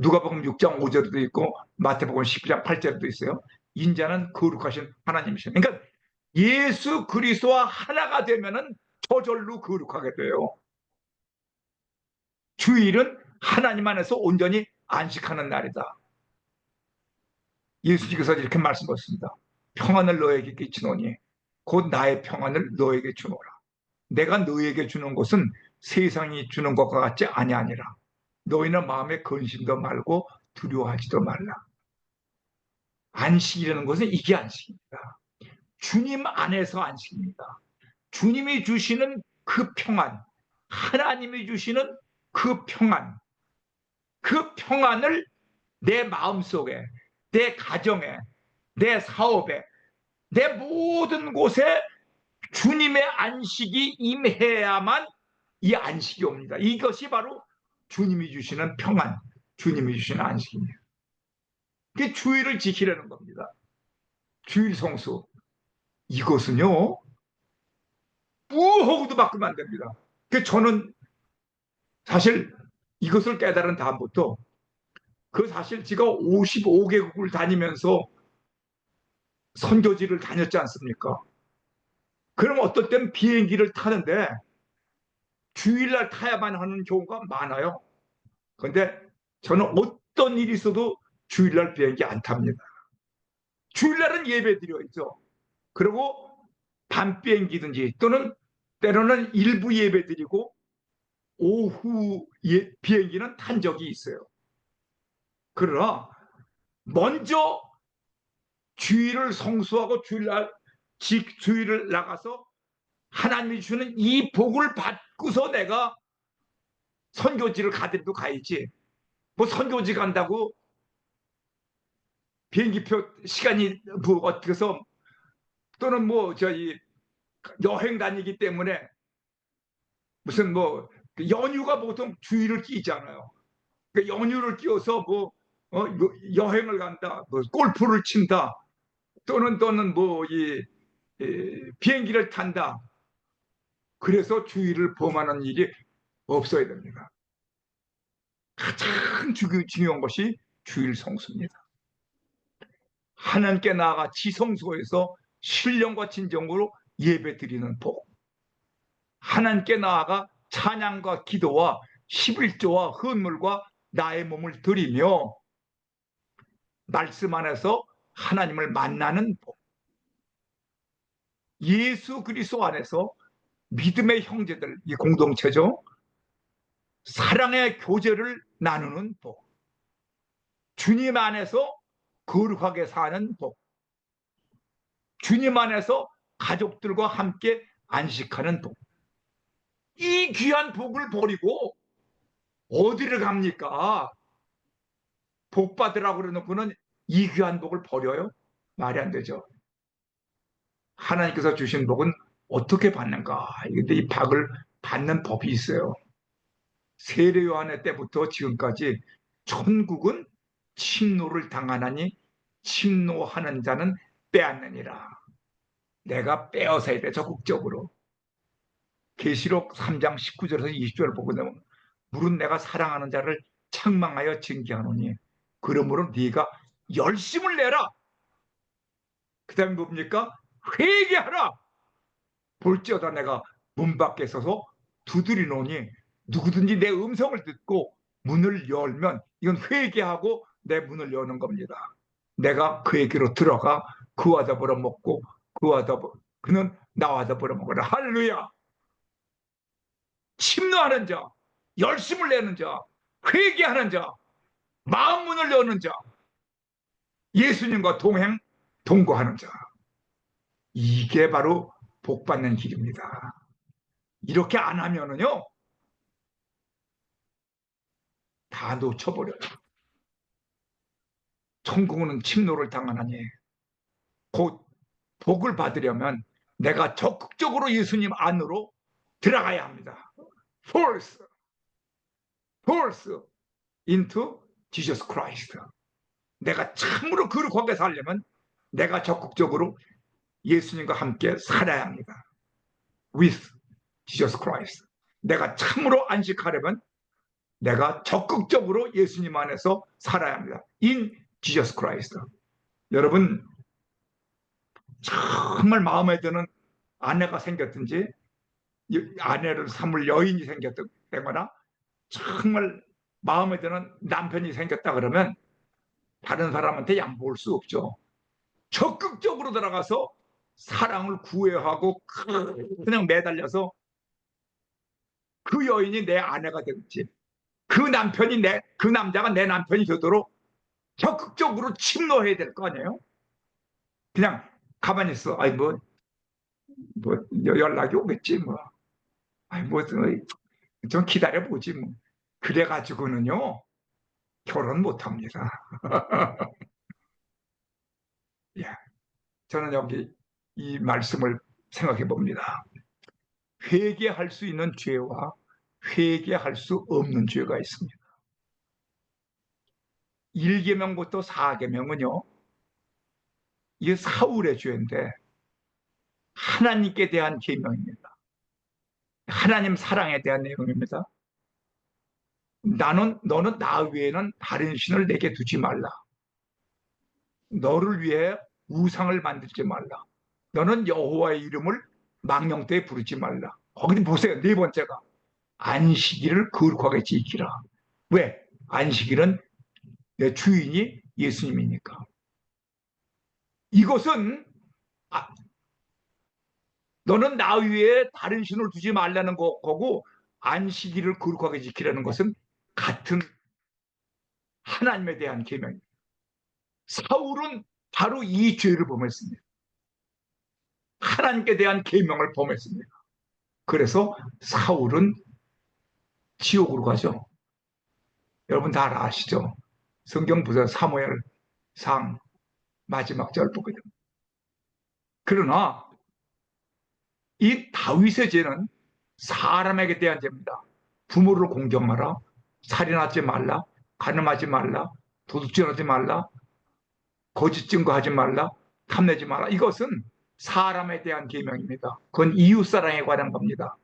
누가복음 6장 5절에도 있고 마태복음 12장 8절에도 있어요. 인자는 거룩하신 하나님이시죠. 그러니까 예수 그리스도와 하나가 되면은 저절로 거룩하게 돼요. 주일은 하나님 안에서 온전히 안식하는 날이다. 예수님께서 이렇게 말씀하셨습니다. 평안을 너에게 끼치노니 곧 나의 평안을 너에게 주노라. 내가 너에게 주는 것은 세상이 주는 것과 같지 아니하니라. 너희는 마음에 근심도 말고 두려워하지도 말라. 안식이라는 것은 이게 안식입니다. 주님 안에서 안식입니다. 주님이 주시는 그 평안, 하나님이 주시는 그 평안, 그 평안을 내 마음속에, 내 가정에, 내 사업에, 내 모든 곳에 주님의 안식이 임해야만 이 안식이 옵니다. 이것이 바로 주님이 주시는 평안, 주님이 주시는 안식입니다. 그게 주일을 지키려는 겁니다. 주일 성수. 이것은요, 무허구도 바꾸면 안 됩니다. 저는 사실 이것을 깨달은 다음부터 사실 제가 55개국을 다니면서 선교지를 다녔지 않습니까? 그럼 어떨 땐 비행기를 타는데 주일날 타야만 하는 경우가 많아요. 그런데 저는 어떤 일이 있어도 주일날 비행기 안 탑니다. 주일날은 예배 드려야죠. 그리고 밤 비행기든지 또는 때로는 일부 예배 드리고 오후 비행기는 탄 적이 있어요. 그러나 먼저 주일을 성수하고 주일을 나가서 하나님이 주는 이 복을 받고서 내가 선교지를 가더라도 가야지. 뭐 선교지 간다고 비행기표 시간이 뭐 어떻게 해서 또는 뭐 저희 여행 다니기 때문에 무슨 뭐 연휴가 보통 주일을 끼잖아요. 그 연휴를 끼워서 뭐 여행을 간다, 뭐 골프를 친다, 또는 뭐 비행기를 탄다. 그래서 주의를 범하는 일이 없어야 됩니다. 가장 중요한 것이 주일 성수입니다. 하나님께 나아가 지성소에서 신령과 진정으로 예배 드리는 복. 하나님께 나아가 찬양과 기도와 11조와 헌물과 나의 몸을 드리며 말씀 안에서 하나님을 만나는 복. 예수 그리스도 안에서 믿음의 형제들, 이 공동체죠. 사랑의 교제를 나누는 복. 주님 안에서 거룩하게 사는 복. 주님 안에서 가족들과 함께 안식하는 복. 이 귀한 복을 버리고 어디를 갑니까? 복 받으라고 그러놓고는 이 귀한 복을 버려요? 말이 안 되죠. 하나님께서 주신 복은 어떻게 받는가? 근데 이 복을 받는 법이 있어요. 세례 요한의 때부터 지금까지 천국은 침노를 당하나니 침노하는 자는 빼앗느니라. 내가 빼앗아야 돼, 적극적으로. 계시록 3장 19절에서 20절을 보고 되면 물은 내가 사랑하는 자를 책망하여 징계하노니 그러므로 네가 열심을 내라. 그 다음에 뭡니까? 회개하라. 볼지어다 내가 문 밖에 서서 두드리노니 누구든지 내 음성을 듣고 문을 열면 이건 회개하고 내 문을 여는 겁니다. 내가 그에게로 들어가 그와 더불어 먹고 그는 나와 더불어 먹으라. 할렐루야. 침노하는 자, 열심을 내는 자, 회개하는 자, 마음 문을 여는 자, 예수님과 동거하는 자. 이게 바로 복 받는 길입니다. 이렇게 안 하면은요, 다 놓쳐버려요. 천국은 침노를 당하나니 곧 복을 받으려면 내가 적극적으로 예수님 안으로 들어가야 합니다. Force into Jesus Christ. 내가 참으로 거룩하게 살려면 내가 적극적으로 예수님과 함께 살아야 합니다. With Jesus Christ. 내가 참으로 안식하려면 내가 적극적으로 예수님 안에서 살아야 합니다. In Jesus Christ. 여러분 정말 마음에 드는 아내가 생겼든지 아내를 삼을 여인이 생겼거나 정말 마음에 드는 남편이 생겼다 그러면 다른 사람한테 양보할 수 없죠. 적극적으로 들어가서 사랑을 구애하고 그냥 매달려서 그 여인이 내 아내가 되겠지. 그 남자가 내 남편이 되도록 적극적으로 침노해야 될 거 아니에요? 그냥 가만히 있어. 아이, 뭐, 연락이 오겠지, 뭐. 아이, 좀 기다려보지, 뭐. 그래가지고는요, 결혼 못 합니다. 예, 저는 여기 이 말씀을 생각해 봅니다. 회개할 수 있는 죄와 회개할 수 없는 죄가 있습니다. 1계명부터 4계명은요, 이게 사울의 죄인데 하나님께 대한 계명입니다. 하나님 사랑에 대한 내용입니다. 너는 나 외에는 다른 신을 내게 두지 말라. 너를 위해 우상을 만들지 말라. 너는 여호와의 이름을 망령되이 부르지 말라. 거기 보세요. 네 번째가 안식일을 거룩하게 지키라. 왜? 안식일은 내 주인이 예수님이니까. 이것은 너는 나 위에 다른 신을 두지 말라는 거고 안식일을 거룩하게 지키라는 것은 같은 하나님에 대한 계명입니다. 사울은 바로 이 죄를 범했습니다. 하나님께 대한 계명을 범했습니다. 그래서 사울은 지옥으로 가죠. 여러분 다 아시죠? 성경 보세요. 사무엘상 마지막 절 보게 됩니다. 그러나 이 다윗의 죄는 사람에게 대한 죄입니다. 부모를 공경하라, 살인하지 말라, 간음하지 말라, 도둑질하지 말라, 거짓 증거하지 말라, 탐내지 마라. 이것은 사람에 대한 계명입니다. 그건 이웃사랑에 관한 겁니다.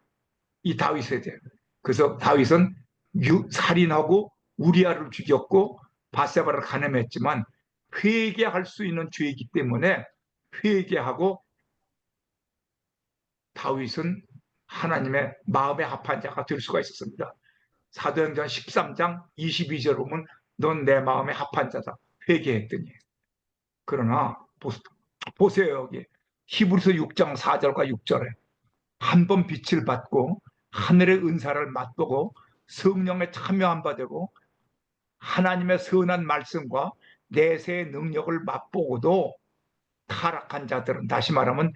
이 다윗에 대해. 그래서 다윗은 살인하고 우리아를 죽였고 바세바를 간음했지만 회개할 수 있는 죄이기 때문에 회개하고 다윗은 하나님의 마음에 합한 자가 될 수가 있었습니다. 사도행전 13장 22절 보면 넌 내 마음에 합한 자다. 회개했더니. 그러나 보세요. 여기 히브리서 6장 4절과 6절에 한 번 빛을 받고 하늘의 은사를 맛보고 성령에 참여한 바 되고 하나님의 선한 말씀과 내세의 능력을 맛보고도 타락한 자들은, 다시 말하면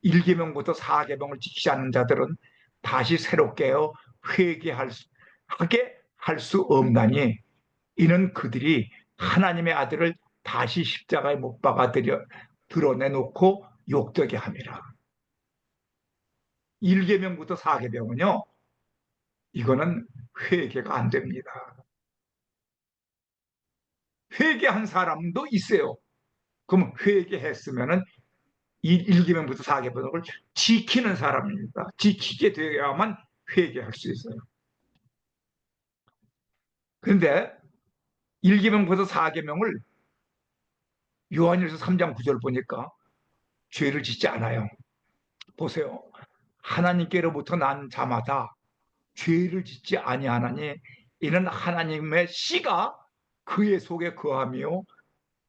1계명부터 4계명을 지키지 않는 자들은 다시 새롭게 회개하게 할 수 없나니 이는 그들이 하나님의 아들을 다시 십자가에 못 박아 드러내놓고 욕되게 함이라. 1계명부터 4계명은요, 이거는 회개가 안 됩니다. 회개한 사람도 있어요. 그럼 회개했으면은 이 1계명부터 4계명을 지키는 사람입니다. 지키게 되어야만 회개할 수 있어요. 그런데 1계명부터 4계명을 요한일서 3장 9절 보니까 죄를 짓지 않아요. 보세요. 하나님께로부터 난 자마다 죄를 짓지 아니하나니 이는 하나님의 씨가 그의 속에 거하며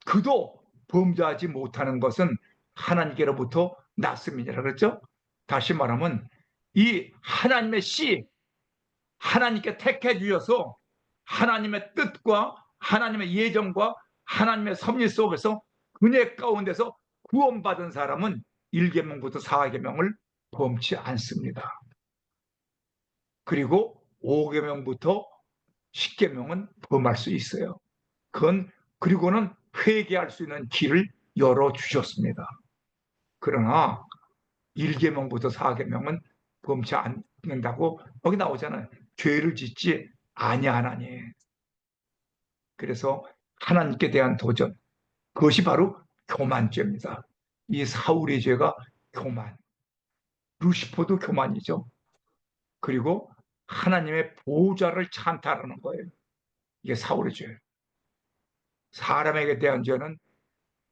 그도 범죄하지 못하는 것은 하나님께로부터 났습니다. 그렇죠? 다시 말하면 이 하나님의 씨, 하나님께 택해 주셔서 하나님의 뜻과 하나님의 예정과 하나님의 섭리 속에서 은혜 가운데서 구원받은 사람은 1계명부터 4계명을 범치 않습니다. 그리고 5계명부터 10계명은 범할 수 있어요. 그리고는 회개할 수 있는 길을 열어주셨습니다. 그러나 1계명부터 4계명은 범치 않는다고 여기 나오잖아요. 죄를 짓지 아니하나니. 그래서 하나님께 대한 도전, 그것이 바로 교만죄입니다. 이 사울의 죄가 교만, 루시퍼도 교만이죠. 그리고 하나님의 보호자를 찬탈하는 거예요. 이게 사울의 죄. 사람에게 대한 죄는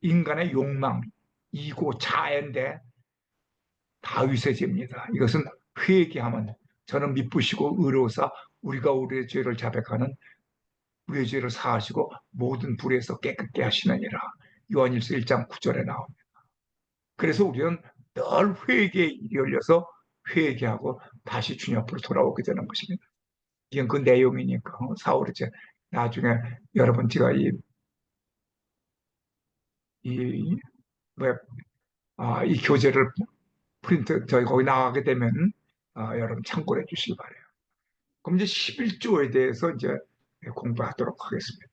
인간의 욕망, 이고 자애인데 다윗의 죄입니다. 이것은 회개하면 저는 미쁘시고 의로우사 우리가 우리의 죄를 자백하는 우리의 죄를 사하시고 모든 불에서 깨끗게 하시느니라. 요한일서 1장 9절에 나옵니다. 그래서 우리는 늘 회개에 일이 열려서 회개하고 다시 주님 앞으로 돌아오게 되는 것입니다. 이건 그 내용이니까 사울의 죄. 나중에 여러분 제가 이, 이 교재를 프린트 저희 거기 나가게 되면 여러분 참고해 주시기 바래요. 그럼 이제 11조에 대해서 이제 공부하도록 하겠습니다.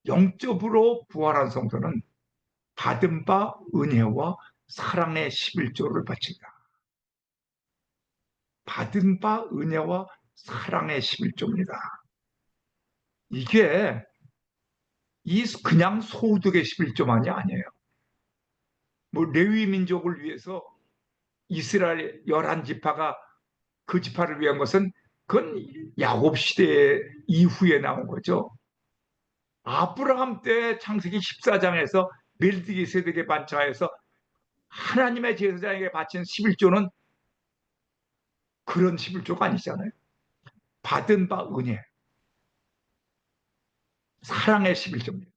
영적으로 부활한 성도는 받은 바 은혜와 사랑의 11조를 바친다. 받은 바 은혜와 사랑의 11조입니다. 이게 그냥 소득의 11조만이 아니에요. 뭐 레위 민족을 위해서 이스라엘 11지파가 그 지파를 위한 것은 그건 야곱 시대 이후에 나온 거죠. 아브라함 때 창세기 14장에서 멜기세덱의 반차에서 하나님의 제사장에게 바친 11조는 그런 11조가 아니잖아요. 받은 바 은혜, 사랑의 11조입니다.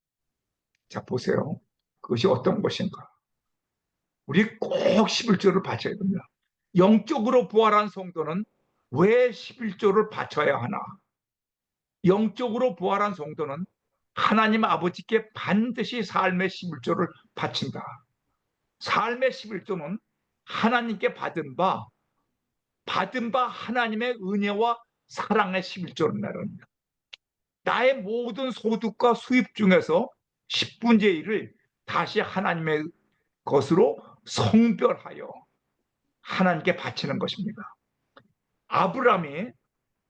자, 보세요. 그것이 어떤 것인가. 우리 꼭 11조를 바쳐야 됩니다. 영적으로 부활한 성도는 왜 11조를 바쳐야 하나? 영적으로 부활한 성도는 하나님 아버지께 반드시 삶의 11조를 바친다. 삶의 11조는 하나님께 받은 바 하나님의 은혜와 사랑의 11조를 말합니다. 나의 모든 소득과 수입 중에서 10분의 1을 다시 하나님의 것으로 성별하여 하나님께 바치는 것입니다. 아브라함이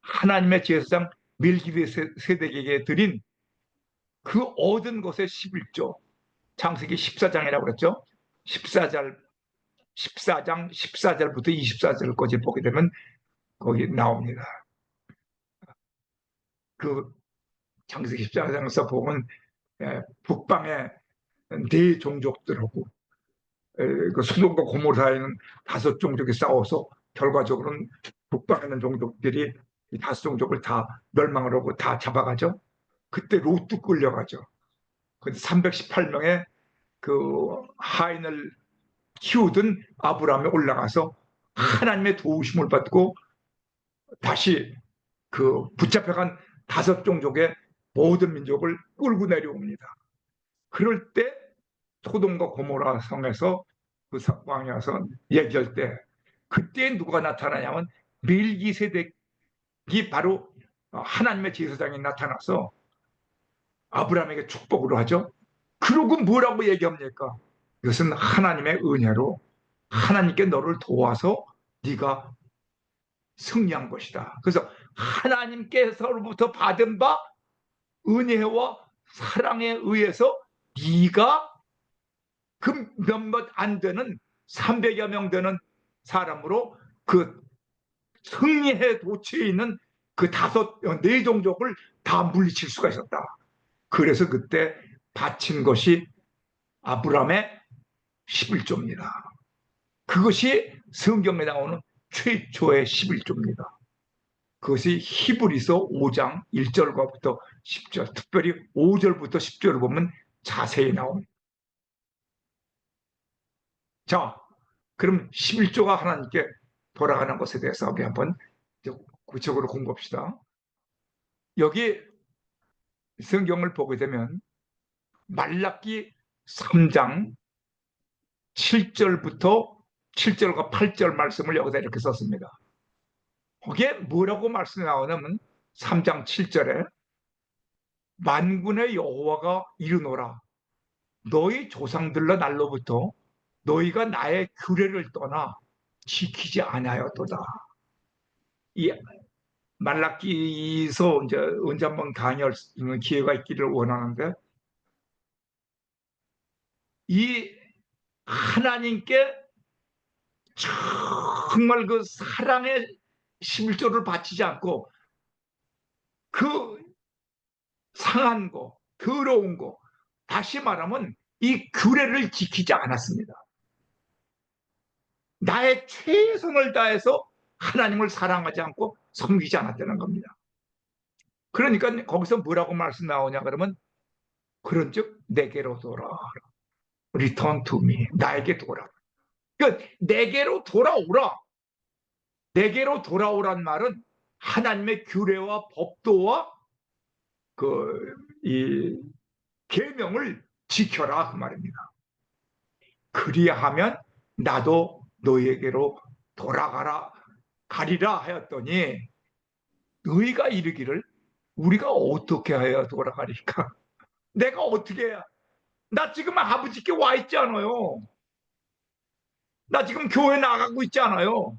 하나님의 제사장 멜기세덱에게 드린 그 얻은 것의 11조. 창세기 14장이라고 그랬죠. 14장 14절부터 24절까지 보게 되면 거기 나옵니다. 그 창세기 14장에서 보면 북방의 네 종족들하고 그 소돔과 고모라에는 다섯 종족이 싸워서 결과적으로는 북방에 있는 종족들이 이 다섯 종족을 다 멸망을 하고 다 잡아가죠. 그때 롯도 끌려가죠. 그 318명의 그 하인을 키우던 아브라함이 올라가서 하나님의 도우심을 받고 다시 그 붙잡혀간 다섯 종족의 모든 민족을 끌고 내려옵니다. 그럴 때 소돔과 고모라 성에서 그 왕이 와서 얘기할 때 그때 누가 나타나냐면 멜기세덱이 바로 하나님의 제사장이 나타나서 아브라함에게 축복을 하죠. 그러고 뭐라고 얘기합니까? 이것은 하나님의 은혜로 하나님께 너를 도와서 네가 승리한 것이다. 그래서 하나님께서로부터 받은 바 은혜와 사랑에 의해서 네가 그 몇몇 안 되는 300여 명 되는 사람으로 그 승리에 도취해 있는 그 네 종족을 다 물리칠 수가 있었다. 그래서 그때 바친 것이 아브라함의 11조입니다. 그것이 성경에 나오는 최초의 11조입니다. 그것이 히브리서 5장 1절부터 10절, 특별히 5절부터 10절을 보면 자세히 나옵니다. 자, 그럼 11조가 하나님께 돌아가는 것에 대해서 우리 한번 구체적으로 공부합시다. 여기 성경을 보게 되면 말라기 3장 7절부터 7절과 8절 말씀을 여기다 이렇게 썼습니다. 거기에 뭐라고 말씀이 나오냐면 3장 7절에 만군의 여호와가 이르노라 너희 조상들로 날로부터 너희가 나의 규례를 떠나 지키지 아니하였도다. 이 말라기서 이제 언제 한번 강의할 기회가 있기를 원하는데 이 하나님께 정말 그 사랑의 11조를 바치지 않고 그 상한 거, 더러운 거, 다시 말하면 이 규례를 지키지 않았습니다. 나의 최선을 다해서 하나님을 사랑하지 않고 섬기지 않았다는 겁니다. 그러니까 거기서 뭐라고 말씀 나오냐 그러면 그런즉 내게로 돌아와라. Return to me. 나에게 돌아오라. 그러니까 내게로 돌아오라. 내게로 돌아오란 말은 하나님의 규례와 법도와 이 계명을 지켜라 그 말입니다. 그리하면 나도 너에게로 돌아가라 가리라 하였더니 너희가 이르기를 우리가 어떻게 하여 돌아가리까? 내가 어떻게 해야? 나 지금 아버지께 와 있지 않아요. 나 지금 교회 나가고 있지 않아요.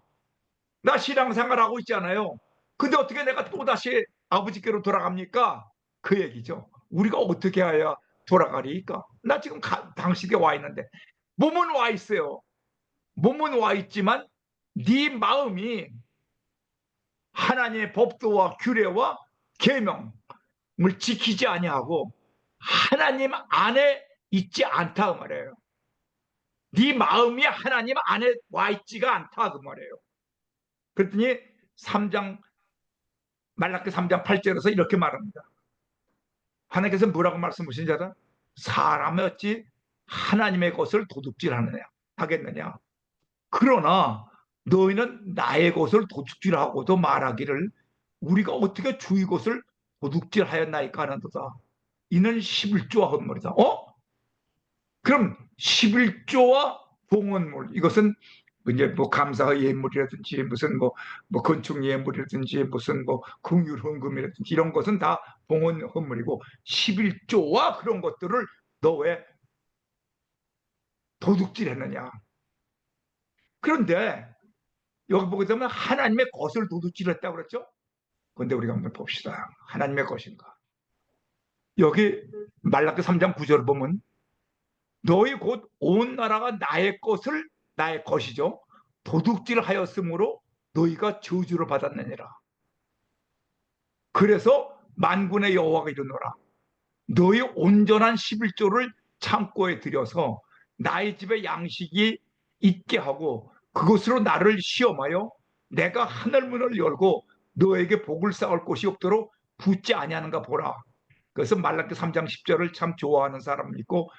나 신앙생활 하고 있잖아요. 근데 어떻게 내가 또다시 아버지께로 돌아갑니까? 그 얘기죠. 우리가 어떻게 해야 돌아가리까? 나 지금 당신께 와 있는데 몸은 와 있어요. 몸은 와 있지만 네 마음이 하나님의 법도와 규례와 계명을 지키지 아니하고 하나님 안에 있지 않다 그 말이에요. 네 마음이 하나님 안에 와 있지가 않다 그 말이에요. 그랬더니 3장 말라기 3장 8절에서 이렇게 말합니다. 하나님께서 뭐라고 말씀하신 자라? 사람이 어찌 하나님의 것을 하겠느냐. 그러나 너희는 나의 것을 도둑질하고도 말하기를 우리가 어떻게 주의 것을 도둑질하였나이까 하는도다. 이는 11조와 헌물이다. 그럼 11조와 봉헌물 이것은 이제 뭐 감사 예물이라든지 무슨 뭐 건축 예물이라든지 무슨 뭐 긍휼 헌금이라든지 이런 것은 다 봉헌 헌물이고 11조와 그런 것들을 너 왜 도둑질했느냐? 그런데 여기 보게 되면 하나님의 것을 도둑질했다고 그랬죠? 그런데 우리가 한번 봅시다. 하나님의 것인가? 여기 말라기 3장 9절을 보면 너희 곧 온 나라가 나의 것이죠. 도둑질하였으므로 너희가 저주를 받았느니라. 그래서 만군의 여호와가 이르노라. 너희 온전한 11조를 창고에 들여서 나의 집에 양식이 있게 하고 그것으로 나를 시험하여 내가 하늘문을 열고 너에게 복을 쌓을 곳이 없도록 붙지 아니하는가 보라. 그래서 말라기 3장 10절을 참 좋아하는 사람 있고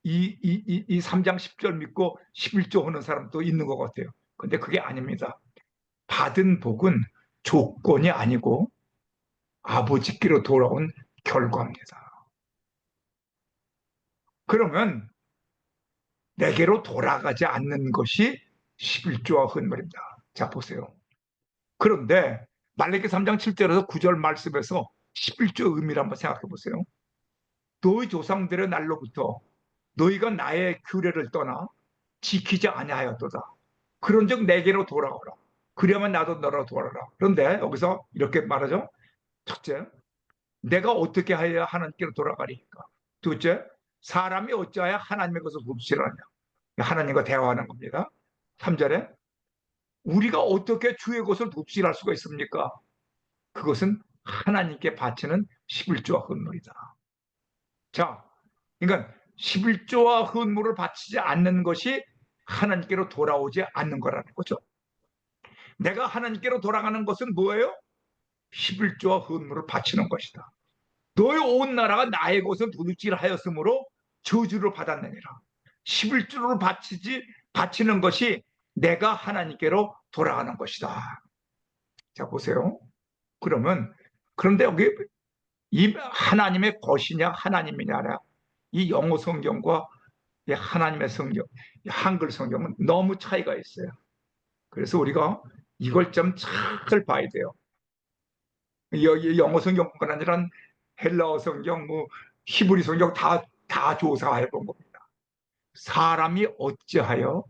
이 3장 10절 믿고 11조 하는 사람도 있는 것 같아요. 근데 그게 아닙니다. 받은 복은 조건이 아니고 아버지께로 돌아온 결과입니다. 그러면 내게로 돌아가지 않는 것이 11조와 헌물입니다. 자, 보세요. 그런데 말라기 3장 7절에서 9절 말씀에서 11조 의미를 한번 생각해 보세요. 너희 조상들의 날로부터 너희가 나의 규례를 떠나 지키지 아니하였도다. 그런즉 내게로 돌아오라. 그러면 나도 너로 돌아오라. 그런데 여기서 이렇게 말하죠. 첫째, 내가 어떻게 해야 하나님께로 돌아가리까? 둘째, 사람이 어찌하여 하나님의 것을 묵시하냐? 하나님과 대화하는 겁니다. 3절에 우리가 어떻게 주의 것을 독실할 수가 있습니까? 그것은 하나님께 바치는 11조와 헌물이다. 자, 그러니까 11조와 헌물을 바치지 않는 것이 하나님께로 돌아오지 않는 거라는 거죠. 내가 하나님께로 돌아가는 것은 뭐예요? 11조와 헌물을 바치는 것이다. 너의 온 나라가 나의 것을 도둑질하였으므로 저주를 받았느니라. 11조를 바치는 것이 내가 하나님께로 돌아가는 것이다. 자, 보세요. 그런데 여기 이 하나님의 것이냐 하나님이냐라 이 영어 성경과 이 하나님의 성경, 이 한글 성경은 너무 차이가 있어요. 그래서 우리가 이걸 좀 잘 봐야 돼요. 영어 성경뿐만 아니라 헬라어 성경, 히브리 성경 다 조사해 본 겁니다. 사람이 어찌하여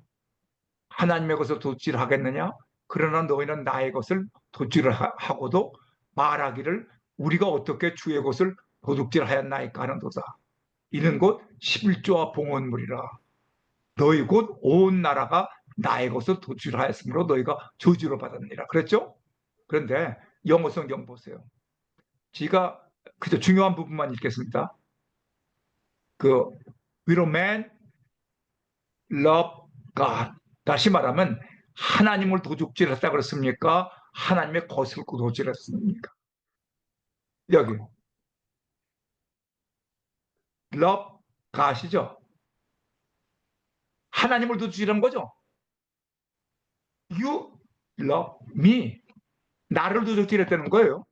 하나님의 것을 도둑질하겠느냐? 그러나 너희는 나의 것을 도둑질을 하고도 말하기를 우리가 어떻게 주의 것을 도둑질하였나이까 하는도다. 이는 곧 11조와 봉헌물이라. 너희 곧 온 나라가 나의 것을 도둑질하였으므로 너희가 저주를 받았느니라. 그랬죠? 그런데 영어 성경 보세요. 제가 그저 중요한 부분만 읽겠습니다. 그 Will a man love God? 다시 말하면 하나님을 도둑질했다 그랬습니까? 하나님의 것을 도둑질했습니까? 여기 love God이죠. 하나님을 도둑질한 거죠. You love me. 나를 도둑질했다는 거예요.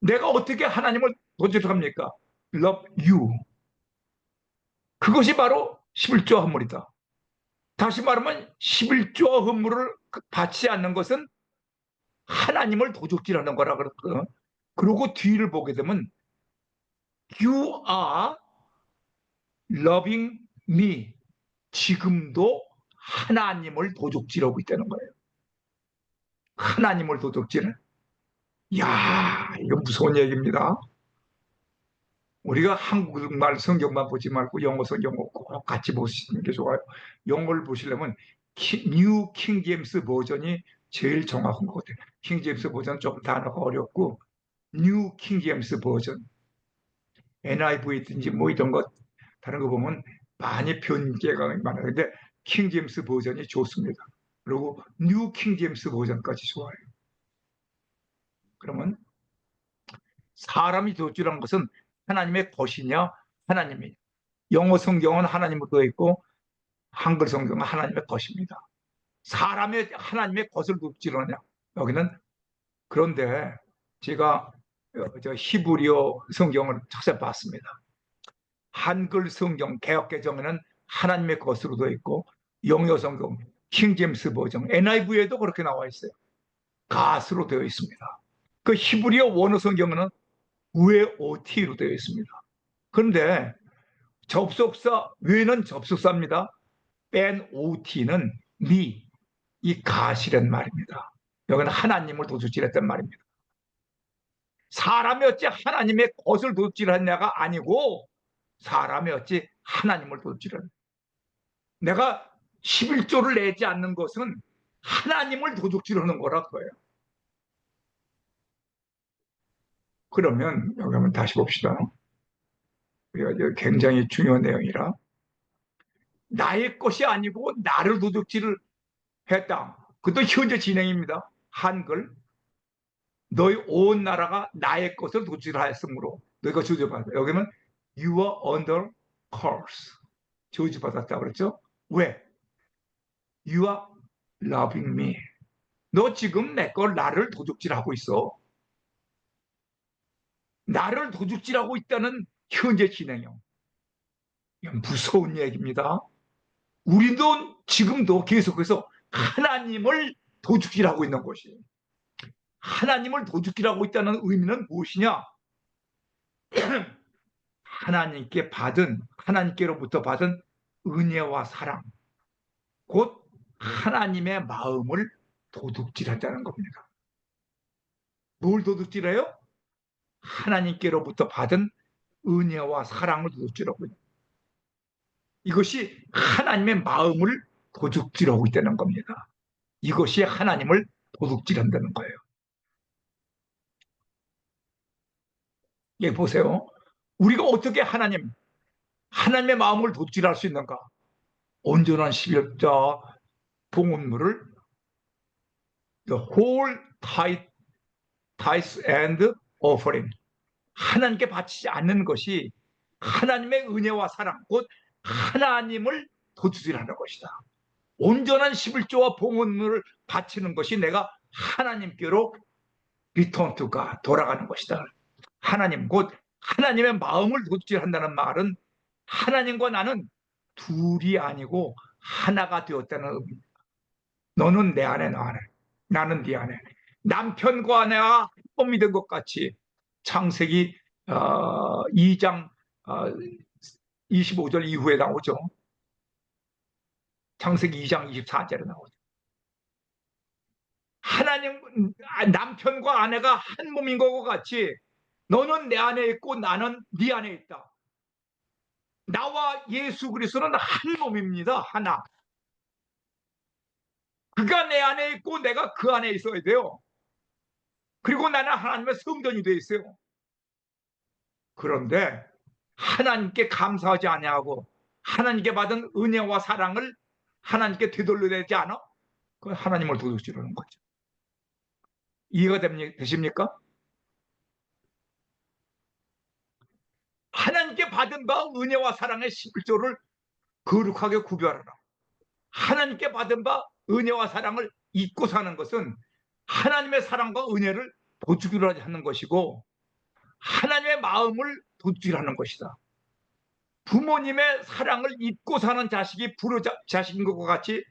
내가 어떻게 하나님을 도둑질합니까? Love you. 그것이 바로 11조 헌물이다. 다시 말하면 11조 헌물을 받지 않는 것은 하나님을 도둑질하는 거라 그랬거든. 그리고 뒤를 보게 되면 You are loving me. 지금도 하나님을 도둑질하고 있다는 거예요. 하나님을 도둑질을. 야, 이거 무서운 얘기입니다. 우리가 한국말 성경만 보지 말고 영어 성경 꼭 같이 보시는 게 좋아요. 영어를 보시려면 뉴 킹제임스 버전이 제일 정확한 것 같아요. 킹제임스 버전 조금 단어가 어렵고 뉴 킹제임스 버전 NIV든지 뭐 이런 것 다른 거 보면 많이 변개가 많아요. 근데 킹제임스 버전이 좋습니다. 그리고 뉴 킹제임스 버전까지 좋아요. 그러면 사람이 도둑질한 것은 하나님의 것이냐 하나님이 영어 성경은 하나님으로 되어 있고 한글 성경은 하나님의 것입니다. 사람의 하나님의 것을 도둑질하냐 여기는. 그런데 제가 히브리어 성경을 찾아봤습니다. 한글 성경 개역개정에는 하나님의 것으로 되어 있고 영어 성경 킹제임스 버전 NIV에도 그렇게 나와 있어요. 갓으로 되어 있습니다. 그 히브리어 원어 성경은 WOT로 되어 있습니다. 그런데 접속사 외는 접속사입니다. 뺀 OT는 me, 이 가시란 말입니다. 여기는 하나님을 도둑질했단 말입니다. 사람이 어찌 하나님의 것을 도둑질했냐가 아니고 사람이 어찌 하나님을 도둑질하는. 내가 11조를 내지 않는 것은 하나님을 도둑질하는 거라 그거예요. 그러면 여기 한번 다시 봅시다. 우리가 굉장히 중요한 내용이라. 나의 것이 아니고 나를 도둑질을 했다. 그것도 현재 진행입니다. 한글. 너희 온 나라가 나의 것을 도둑질하였으므로 너희가 저주받았다. 여기는 you are under curse. 저주받았다 그랬죠? 왜? You are loving me. 너 지금 내 걸 나를 도둑질하고 있어. 나를 도둑질하고 있다는 현재 진행형. 무서운 얘기입니다. 우리도 지금도 계속해서 하나님을 도둑질하고 있는 것이에요. 하나님을 도둑질하고 있다는 의미는 무엇이냐? 하나님께로부터 받은 은혜와 사랑, 곧 하나님의 마음을 도둑질한다는 겁니다. 뭘 도둑질해요? 하나님께로부터 받은 은혜와 사랑을 도둑질하고 있는. 이것이 하나님의 마음을 도둑질하고 있다는 겁니다. 이것이 하나님을 도둑질한다는 거예요. 예, 보세요. 우리가 어떻게 하나님의 마음을 도둑질할 수 있는가? 온전한 11자 봉헌물을 the whole tithes and offering 하나님께 바치지 않는 것이 하나님의 은혜와 사랑, 곧 하나님을 도둑질하는 것이다. 온전한 11조와 봉헌물을 바치는 것이 내가 하나님께로 return to God, 돌아가는 것이다. 하나님, 곧 하나님의 마음을 도둑질한다는 말은 하나님과 나는 둘이 아니고 하나가 되었다는 의미입니다. 너는 내 안에, 너 안에, 나는 네 안에. 남편과 아내가 한몸이 된 것 같이 창세기 2장 25절 이후에 나오죠. 창세기 2장 24절에 나오죠. 남편과 아내가 한 몸인 것과 같이 너는 내 안에 있고 나는 네 안에 있다. 나와 예수 그리스도는 한 몸입니다. 하나. 그가 내 안에 있고 내가 그 안에 있어야 돼요. 그리고 나는 하나님의 성전이 되어 있어요. 그런데 하나님께 감사하지 아니하고 하나님께 받은 은혜와 사랑을 하나님께 되돌려야 되지 않아? 그 하나님을 도둑질하는 거죠. 이해가 되십니까? 하나님께 받은 바 은혜와 사랑의 11조를 거룩하게 구별하라. 하나님께 받은 바 은혜와 사랑을 잊고 사는 것은 하나님의 사랑과 은혜를 도둑질하지 않는 것이고 하나님의 마음을 도둑질하는 것이다. 부모님의 사랑을 잊고 사는 자식이 불효자식인 것과 같이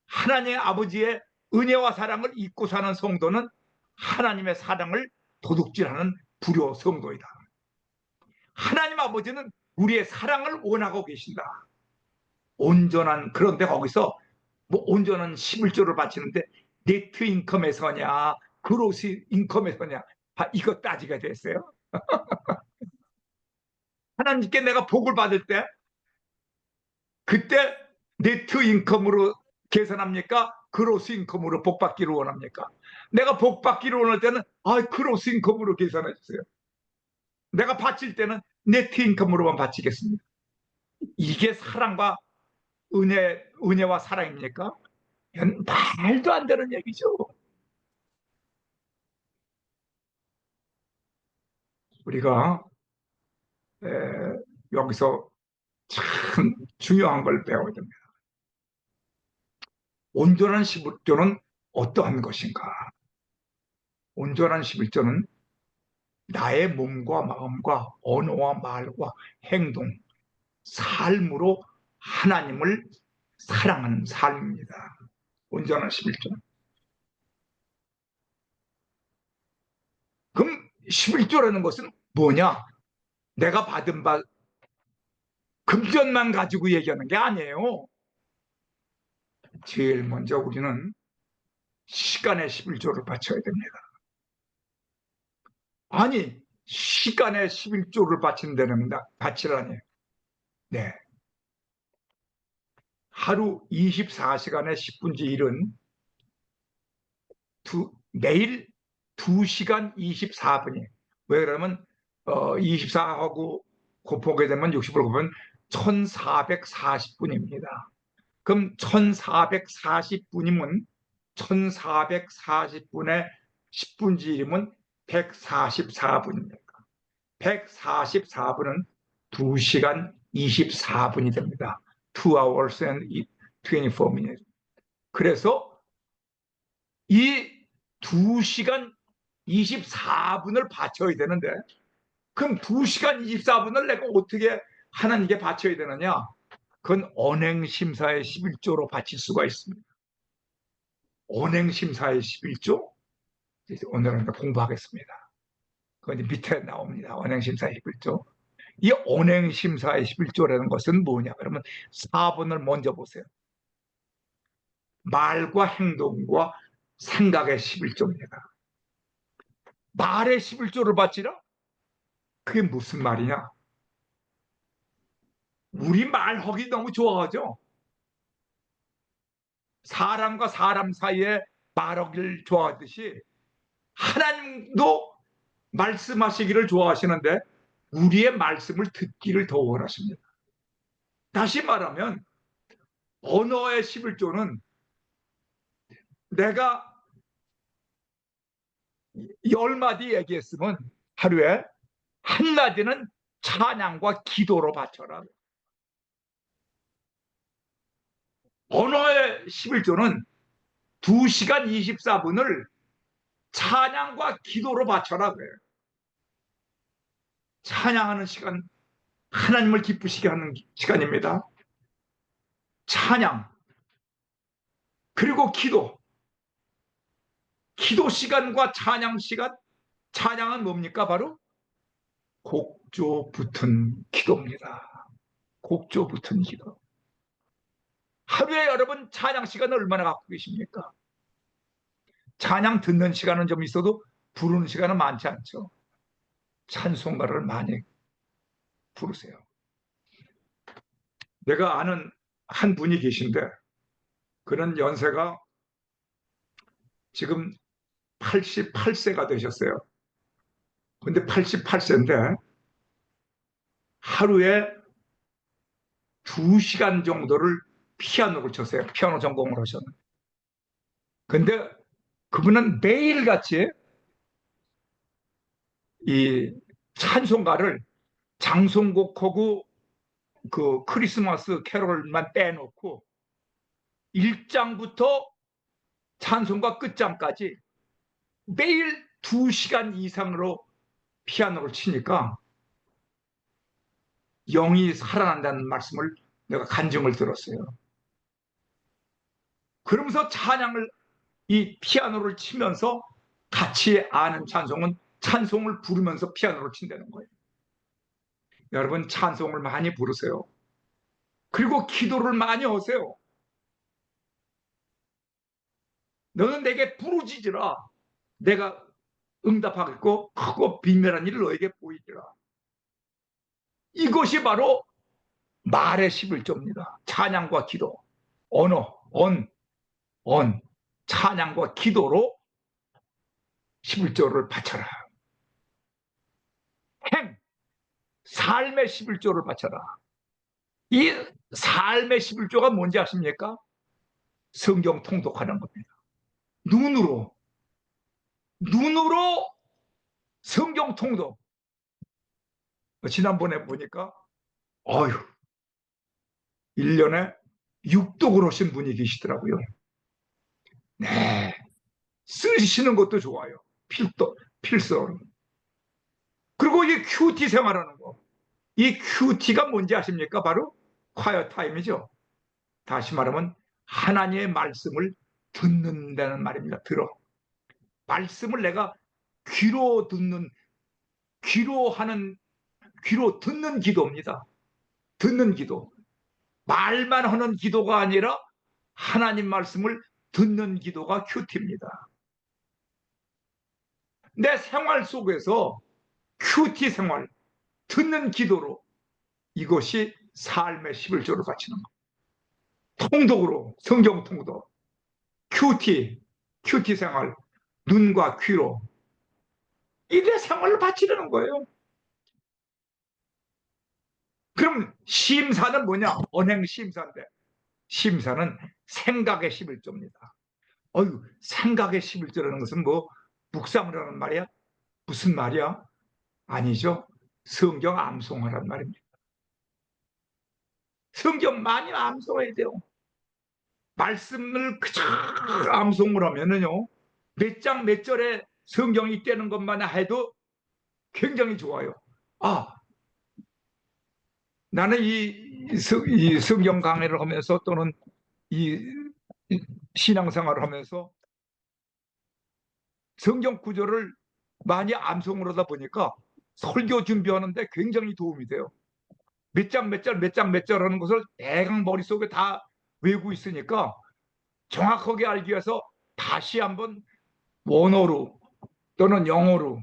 하나님의 아버지의 은혜와 사랑을 잊고 사는 성도는 하나님의 사랑을 도둑질하는 불효 성도이다. 하나님 아버지는 우리의 사랑을 원하고 계신다. 그런데 거기서 뭐 온전한 11조를 바치는데 네트 인컴에서냐 그로스 인컴에서냐 이거 따지게 됐어요. 하나님께 내가 복을 받을 때 그때 네트 인컴으로 계산합니까? 그로스 인컴으로 복 받기를 원합니까? 내가 복 받기를 원할 때는 그로스 인컴으로 계산해 주세요. 내가 바칠 때는 네트 인컴으로만 바치겠습니다. 이게 사랑과 은혜와 사랑입니까? 이건 말도 안 되는 얘기죠. 우리가 여기서 참 중요한 걸 배워야 됩니다. 온전한 11조는 어떠한 것인가? 온전한 11조는 나의 몸과 마음과 언어와 말과 행동, 삶으로 하나님을 사랑하는 삶입니다. 온전한 11조는. 그럼 11조라는 것은 뭐냐? 내가 받은 바 금전만 가지고 얘기하는 게 아니에요. 제일 먼저 우리는 시간의 11조를 바쳐야 됩니다. 아니, 시간의 11조를 바치라니. 네. 하루 24시간에 10분지 1은 매일 2시간 24분이에요. 왜 그러면 24하고 곱하게 되면 60을 곱하면 1440분입니다. 그럼 1440분이면 1440분에 10분지 1이면 144분입니다. 144분은 2시간 24분이 됩니다. 2 hours and 24 minutes. 그래서 이 2시간 24분을 바쳐야 되는데, 그럼 2시간 24분을 내가 어떻게 하나님께 바쳐야 되느냐? 그건 언행심사의 11조로 바칠 수가 있습니다. 언행심사의 11조? 오늘은 공부하겠습니다. 그건 밑에 나옵니다. 언행심사의 11조. 이 언행심사의 11조라는 것은 뭐냐? 그러면 4번을 먼저 보세요. 말과 행동과 생각의 11조입니다. 말의 11조를 바치라? 그게 무슨 말이냐? 우리 말하기 너무 좋아하죠? 사람과 사람 사이에 말하기를 좋아하듯이 하나님도 말씀하시기를 좋아하시는데 우리의 말씀을 듣기를 더 원하십니다. 다시 말하면 언어의 11조는 내가 10마디 얘기했으면 하루에 한마디는 찬양과 기도로 바쳐라. 언어의 11조는 2시간 24분을 찬양과 기도로 바쳐라 그래요. 찬양하는 시간, 하나님을 기쁘시게 하는 시간입니다. 찬양, 그리고 기도. 기도 시간과 찬양 시간, 찬양은 뭡니까? 바로 곡조 붙은 기도입니다. 곡조 붙은 기도. 하루에 여러분 찬양 시간을 얼마나 갖고 계십니까? 찬양 듣는 시간은 좀 있어도 부르는 시간은 많지 않죠. 찬송가를 많이 부르세요. 내가 아는 한 분이 계신데 그는 연세가 지금 88세가 되셨어요. 근데 88세인데 하루에 2시간 정도를 피아노를 쳤어요. 피아노 전공을 하셨는데. 근데 그분은 매일같이 이 찬송가를 장송곡하고 그 크리스마스 캐롤만 빼놓고 1장부터 찬송가 끝장까지 매일 2시간 이상으로 피아노를 치니까 영이 살아난다는 말씀을 내가 간증을 들었어요. 그러면서 찬양을 이 피아노를 치면서 같이 아는 찬송을 부르면서 피아노를 친다는 거예요. 여러분 찬송을 많이 부르세요. 그리고 기도를 많이 하세요. 너는 내게 부르짖으라. 내가 응답하겠고 크고 비밀한 일을 너에게 보이리라. 이것이 바로 말의 11조입니다. 찬양과 기도. 언어, 찬양과 기도로 11조를 바쳐라. 행, 삶의 11조를 바쳐라. 이 삶의 11조가 뭔지 아십니까? 성경 통독하는 겁니다. 눈으로 성경 통독. 지난번에 보니까 어휴 1년에 6독을 하신 분이 계시더라고요. 네, 쓰시는 것도 좋아요. 필서. 그리고 이 큐티 생활하는 거. 이 큐티가 뭔지 아십니까? 바로 콰이어 타임이죠. 다시 말하면 하나님의 말씀을 듣는다는 말입니다. 들어. 말씀을 내가 귀로 듣는 기도입니다. 듣는 기도. 말만 하는 기도가 아니라 하나님 말씀을 듣는 기도가 큐티입니다. 내 생활 속에서 큐티 생활, 듣는 기도로 이것이 삶의 11조를 바치는 거. 통독으로, 성경 통독, 큐티 생활, 눈과 귀로 이래 생활을 바치려는 거예요. 그럼 심사는 뭐냐? 언행 심사인데, 심사는 생각의 11조입니다. 어유, 생각의 11조라는 것은 뭐 묵상을 하는 말이야? 무슨 말이야? 아니죠. 성경 암송하란 말입니다. 성경 많이 암송해야 돼요. 말씀을 그저 암송을 하면은요, 몇 장 몇 절에 성경이 있다는 것만 해도 굉장히 좋아요. 아, 나는 이 성경 강의를 하면서 또는 이 신앙생활을 하면서 성경 구절을 많이 암송을 하다 보니까 설교 준비하는데 굉장히 도움이 돼요. 몇 장 몇 절, 몇 장 몇 절 하는 것을 대강 머릿속에 다 외우고 있으니까 정확하게 알기 위해서 다시 한번 원어로 또는 영어로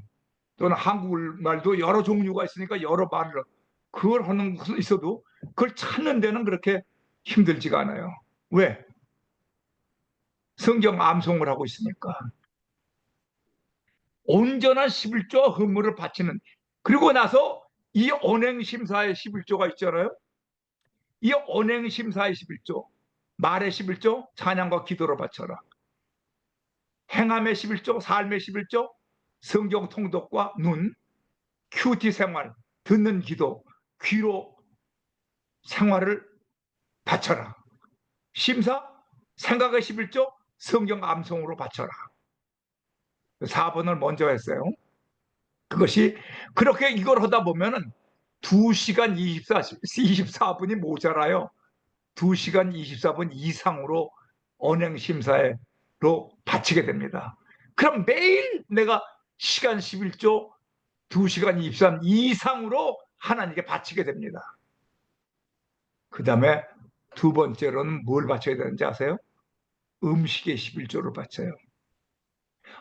또는 한국말도 여러 종류가 있으니까 여러 말을 그걸 하는 것은 있어도 그걸 찾는 데는 그렇게 힘들지가 않아요. 왜? 성경 암송을 하고 있으니까. 온전한 11조 헌물을 바치는, 그리고 나서 이 언행심사의 11조가 있잖아요. 이 언행심사의 11조, 말의 11조, 찬양과 기도로 바쳐라. 행함의 11조, 삶의 11조, 성경 통독과 눈, 큐티 생활, 듣는 기도, 귀로 생활을 바쳐라. 심사, 생각의 11조, 성경 암송으로 바쳐라. 4번을 먼저 했어요. 그것이 그렇게 이걸 하다 보면은 2시간 24분이 모자라요. 2시간 24분 이상으로 언행심사로 바치게 됩니다. 그럼 매일 내가 시간 11조 2시간 23 이상으로 하나님께 바치게 됩니다. 그 다음에 두 번째로는 뭘 바쳐야 되는지 아세요? 음식의 11조를 바쳐요.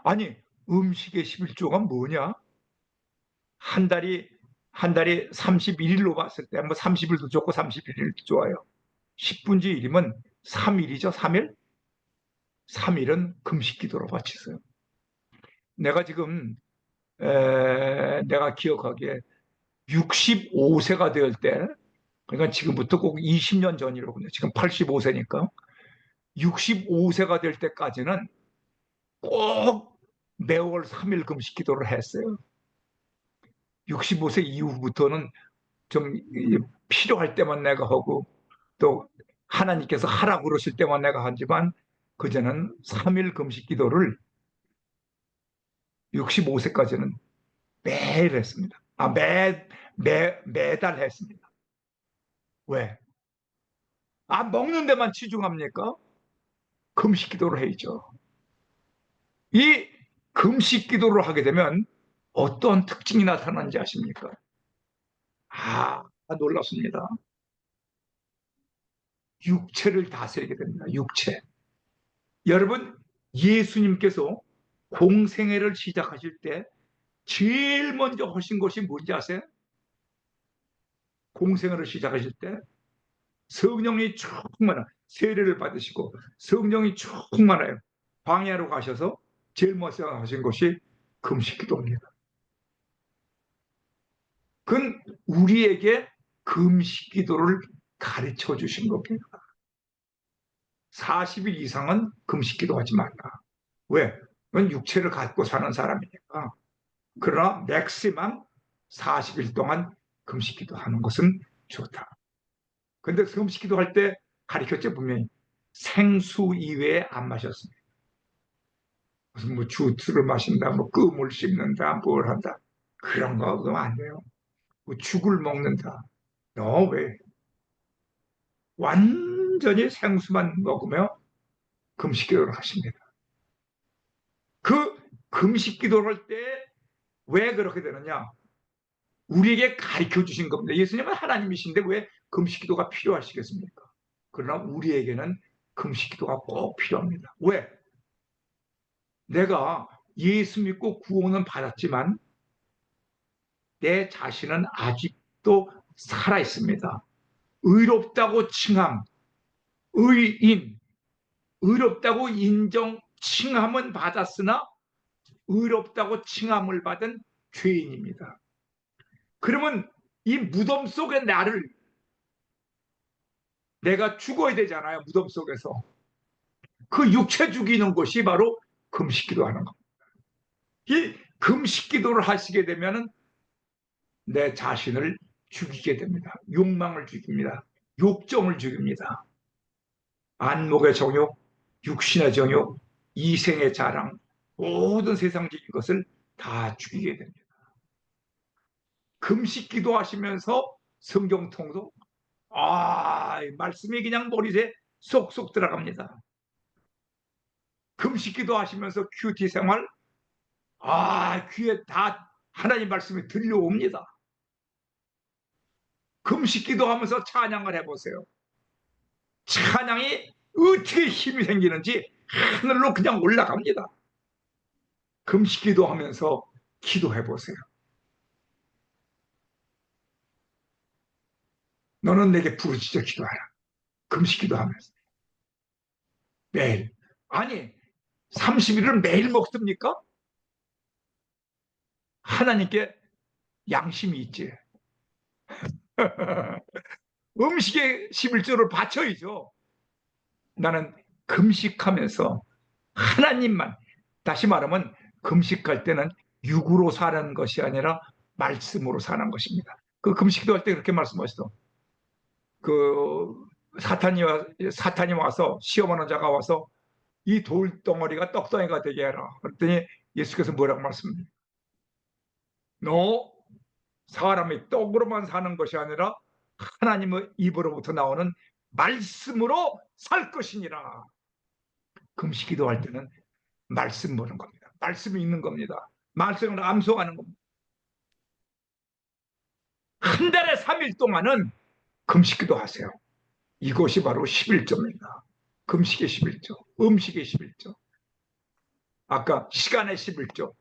아니, 음식의 11조가 뭐냐? 한 달이 31일로 봤을 때, 뭐 30일도 좋고 31일도 좋아요. 10분지 1이면 3일이죠, 3일? 3일은 금식 기도로 바치세요. 내가 지금, 내가 기억하기에 65세가 될 때, 그러니까 지금부터 꼭 20년 전이로군요. 지금 85세니까. 65세가 될 때까지는 꼭 매월 3일 금식 기도를 했어요. 65세 이후부터는 좀 필요할 때만 내가 하고 또 하나님께서 하라고 그러실 때만 내가 하지만 그전에는 3일 금식 기도를 65세까지는 매일 했습니다. 매달 했습니다. 왜? 먹는 데만 치중합니까? 금식 기도를 해야죠. 이 금식 기도를 하게 되면 어떤 특징이 나타나는지 아십니까? 놀랍습니다. 육체를 다스리게 됩니다. 육체. 여러분, 예수님께서 공생애를 시작하실 때 제일 먼저 하신 것이 뭔지 아세요? 공생애를 시작하실 때 성령이 충만한 세례를 받으시고 성령이 충만해요. 광야로 가셔서 제일 먼저 하신 것이 금식기도입니다. 그건 우리에게 금식기도를 가르쳐 주신 겁니다. 40일 이상은 금식기도 하지 말라. 왜? 그건 육체를 갖고 사는 사람이니까. 그러나 맥시멈 40일 동안 금식기도 하는 것은 좋다. 근데 금식기도 할 때 가르쳤죠, 분명히. 생수 이외에 안 마셨습니다. 무슨 뭐 주스를 마신다, 뭐 껌을 씹는다, 뭘 한다. 그런 거 그러면 안 돼요. 뭐 죽을 먹는다. 너 왜? 완전히 생수만 먹으며 금식기도를 하십니다. 그 금식기도를 할 때 왜 그렇게 되느냐? 우리에게 가르쳐 주신 겁니다. 예수님은 하나님이신데 왜 금식기도가 필요하시겠습니까? 그러나 우리에게는 금식기도가 꼭 필요합니다. 왜? 내가 예수 믿고 구원은 받았지만 내 자신은 아직도 살아 있습니다. 의롭다고 칭함, 의인, 의롭다고 인정, 칭함은 받았으나 의롭다고 칭함을 받은 죄인입니다. 그러면 이 무덤 속에 나를, 내가 죽어야 되잖아요. 무덤 속에서. 그 육체 죽이는 것이 바로 금식기도 하는 겁니다. 이 금식기도를 하시게 되면 내 자신을 죽이게 됩니다. 욕망을 죽입니다. 욕정을 죽입니다. 안목의 정욕, 육신의 정욕, 이생의 자랑, 모든 세상적인 것을 다 죽이게 됩니다. 금식 기도하시면서 성경 통독, 말씀이 그냥 머리에 쏙쏙 들어갑니다. 금식 기도하시면서 큐티 생활, 귀에 다 하나님 말씀이 들려옵니다. 금식 기도하면서 찬양을 해보세요. 찬양이 어떻게 힘이 생기는지 하늘로 그냥 올라갑니다. 금식 기도하면서 기도해보세요. 너는 내게 부르짖어 기도하라. 금식 기도하면서. 매일. 아니, 30일을 매일 먹습니까? 하나님께 양심이 있지. 음식에 11조를 바쳐야죠. 나는 금식하면서 하나님만, 다시 말하면 금식할 때는 육으로 사는 것이 아니라 말씀으로 사는 것입니다. 그 금식도 할 때 그렇게 말씀하시죠. 그 사탄이 와서, 시험하는 자가 와서 이 돌덩어리가 떡덩이가 되게 해라. 그랬더니 예수께서 뭐라고 말씀합니까? 너 사람이 떡으로만 사는 것이 아니라 하나님의 입으로부터 나오는 말씀으로 살 것이니라. 금식 기도할 때는 말씀 보는 겁니다. 말씀이 있는 겁니다. 말씀을 암송하는 겁니다. 한 달에 3일 동안은 금식 기도하세요. 이것이 바로 11조입니다. 금식의 11조, 음식의 11조. 아까 시간의 11조,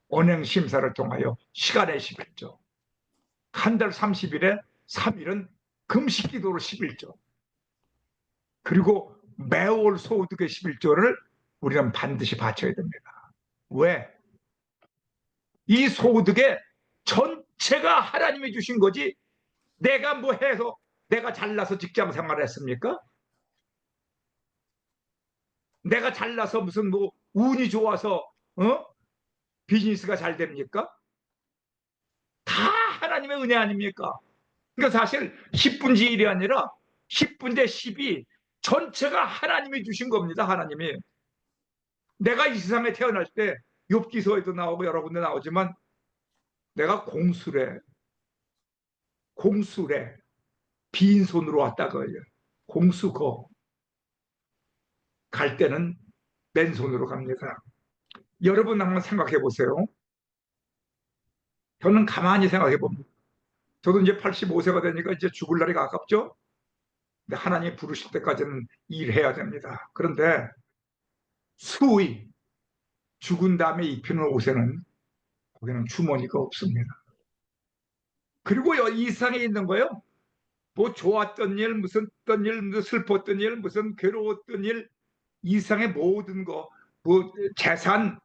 언행심사를 통하여 시간의 11조. 한 달 30일에 3일은 금식 기도로 11조. 그리고 매월 소득의 11조를 우리는 반드시 바쳐야 됩니다. 왜? 이 소득의 전체가 하나님이 주신 거지 내가 뭐 해서 내가 잘나서 직장 생활을 했습니까? 내가 잘나서 무슨 뭐 운이 좋아서 비즈니스가 잘 됩니까? 다 하나님의 은혜 아닙니까? 그러니까 사실 10분지 1이 아니라 10분대 10이 전체가 하나님이 주신 겁니다. 하나님이. 내가 이 세상에 태어날 때 욥기서에도 나오고 여러 군데 나오지만 내가 공수래 빈손으로 왔다고요. 공수거 갈 때는 맨손으로 갑니다. 여러분 한번 생각해 보세요. 저는 가만히 생각해 봅니다. 저도 이제 85세가 되니까 이제 죽을 날이 가깝죠. 근데 하나님 부르실 때까지는 일해야 됩니다. 그런데 수의 죽은 다음에 입히는 옷에는 거기는 주머니가 없습니다. 그리고 이 세상에 있는 거요. 뭐 좋았던 일, 무슨 어떤 일, 무슨 슬펐던 일, 무슨 괴로웠던 일, 이 세상의 모든 거, 뭐 재산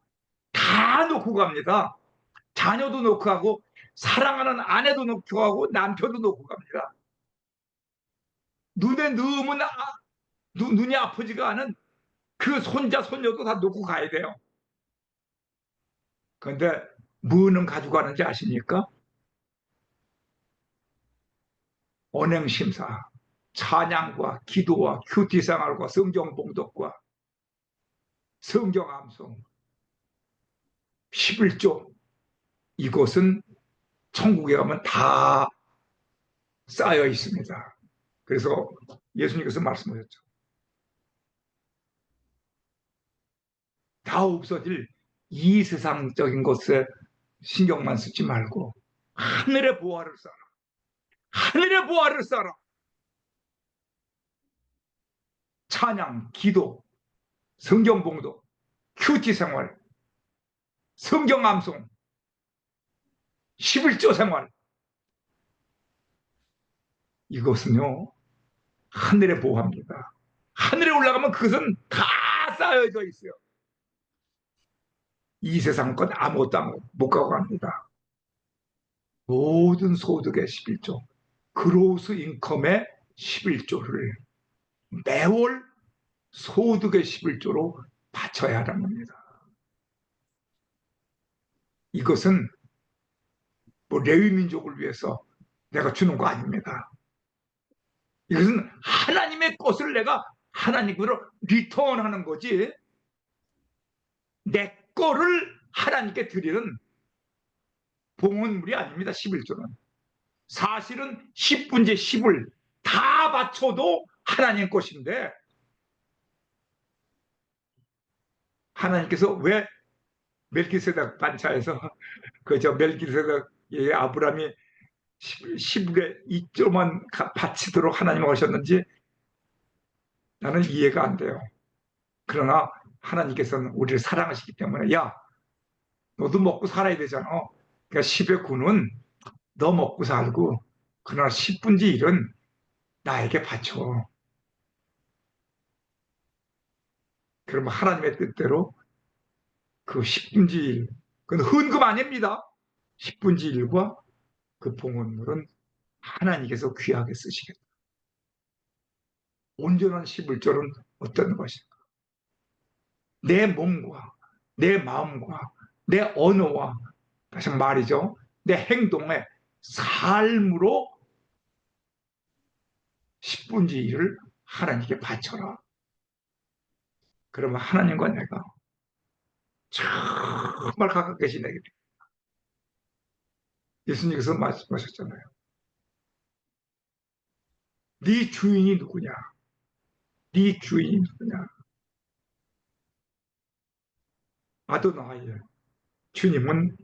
다 놓고 갑니다. 자녀도 놓고 가고 사랑하는 아내도 놓고 가고 남편도 놓고 갑니다. 눈에 넣으면 눈이 아프지가 않은 그 손자 손녀도 다 놓고 가야 돼요. 그런데 뭐는 가지고 가는지 아십니까? 언행심사, 찬양과 기도와 큐티생활과 성경 봉독과 성경 암송, 11조. 이것은 천국에 가면 다 쌓여 있습니다. 그래서 예수님께서 말씀하셨죠. 다 없어질 이 세상적인 것에 신경만 쓰지 말고 하늘의 보화를 쌓아. 하늘의 보화를 쌓아. 찬양, 기도, 성경 봉독, 큐티 생활, 성경 암송, 11조 생활. 이것은요, 하늘에 보호합니다. 하늘에 올라가면 그것은 다 쌓여져 있어요. 이 세상 건 아무것도 못 가고 갑니다. 모든 소득의 11조, 그로스 인컴의 11조를 매월 소득의 11조로 바쳐야 하는 겁니다. 이것은 뭐 레위 민족을 위해서 내가 주는 거 아닙니다. 이것은 하나님의 것을 내가 하나님으로 리턴하는 거지, 내 거를 하나님께 드리는 봉헌물이 아닙니다. 11조는 사실은 10분의 10을 다 바쳐도 하나님 것인데, 하나님께서 왜 멜기세덱 반차에서 그저 멜기세덱 아브라함이 10분의 2조만 바치도록 하나님 하셨는지 나는 이해가 안 돼요. 그러나 하나님께서는 우리를 사랑하시기 때문에, 야, 너도 먹고 살아야 되잖아. 그러니까 10의 9는 너 먹고 살고, 그러나 10분의 1은 나에게 바쳐. 그러면 하나님의 뜻대로 그 10분의 1, 그건 헌금 아닙니다. 10분의 1과 그 봉헌물은 하나님께서 귀하게 쓰시겠다. 온전한 11조는 어떤 것인가? 내 몸과 내 마음과 내 언어와, 다시 말이죠, 내 행동의 삶으로 10분의 1을 하나님께 바쳐라. 그러면 하나님과 내가 정말 가깝게 지내게 돼. 예수님께서 말씀하셨잖아요. 네 주인이 누구냐? 네 주인이 누구냐? 아도나이, 주님은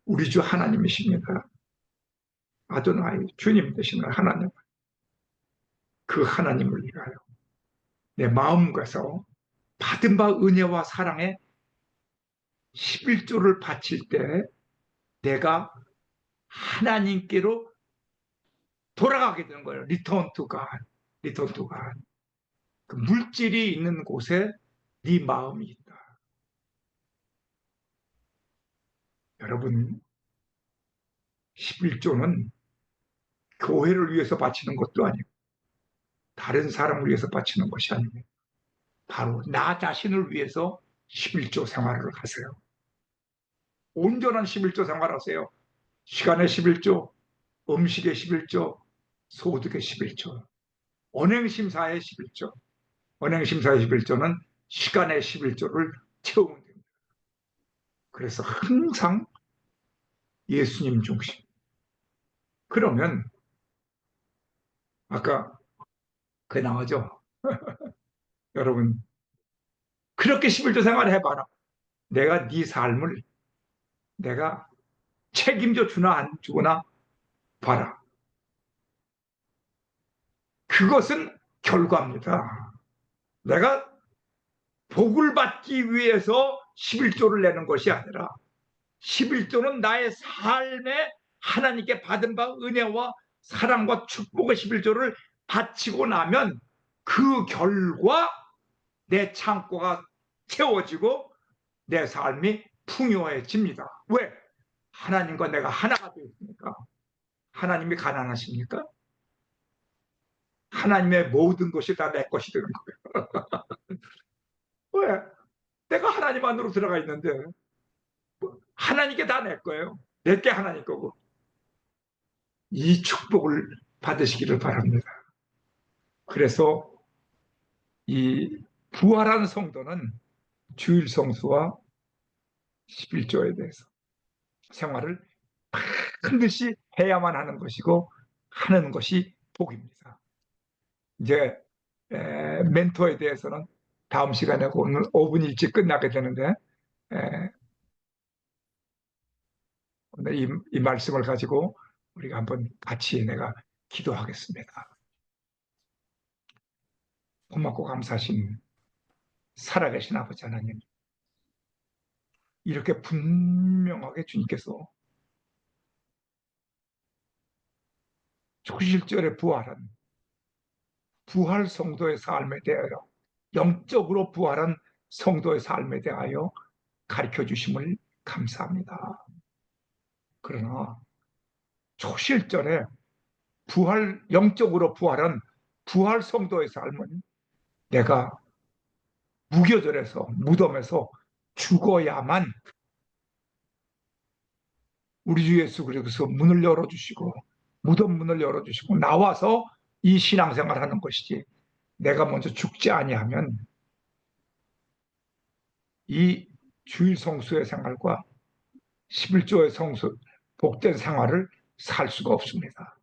우리 주 하나님이십니다. 아도나이, 주님 되시는 하나님. 그 하나님을 위하여 내 마음과서 받은 바 은혜와 사랑에 11조를 바칠 때 내가 하나님께로 돌아가게 되는 거예요. 리턴 투 갓, 리턴 투 갓. 그 물질이 있는 곳에 네 마음이 있다. 여러분, 11조는 교회를 위해서 바치는 것도 아니고 다른 사람을 위해서 바치는 것이 아니고 바로 나 자신을 위해서 11조 생활을 하세요. 온전한 11조 생활하세요. 시간의 11조, 음식의 11조, 소득의 11조, 언행심사의 11조. 언행심사의 11조는 시간의 11조를 채우면 됩니다. 그래서 항상 예수님 중심. 그러면 아까 그 나오죠. 여러분, 그렇게 11조 생활을 해봐라. 내가 네 삶을 내가 책임져 주나 안 주거나 봐라. 그것은 결과입니다. 내가 복을 받기 위해서 11조를 내는 것이 아니라 11조는 나의 삶에 하나님께 받은 바 은혜와 사랑과 축복의 11조를 바치고 나면 그 결과 내 창고가 채워지고 내 삶이 풍요해집니다. 왜? 하나님과 내가 하나가 되어 있으니까. 하나님이 가난하십니까? 하나님의 모든 것이 다 내 것이 되는 거예요. 왜? 내가 하나님 안으로 들어가 있는데 하나님께 다 내 거예요. 내게 하나님 거고. 이 축복을 받으시기를 바랍니다. 그래서 이 부활한 성도는 주일 성수와 11조에 대해서 생활을 반드시 해야만 하는 것이고 하는 것이 복입니다. 이제 멘토에 대해서는 다음 시간에 오늘 5분 일찍 끝나게 되는데 오늘 이 말씀을 가지고 우리가 한번 같이 내가 기도하겠습니다. 고맙고 감사하신 살아계신 아버지 하나님, 이렇게 분명하게 주님께서 초실절에 부활한 부활 성도의 삶에 대하여, 영적으로 부활한 성도의 삶에 대하여 가르쳐 주심을 감사합니다. 그러나 초실전에 영적으로 부활한 부활 성도의 삶은 내가 무교절에서, 무덤에서 죽어야만 우리 주 예수 그리스도께서 문을 열어주시고, 무덤 문을 열어주시고 나와서 이 신앙생활을 하는 것이지, 내가 먼저 죽지 아니하면 이 주일 성수의 생활과 11조의 성수, 복된 생활을 살 수가 없습니다.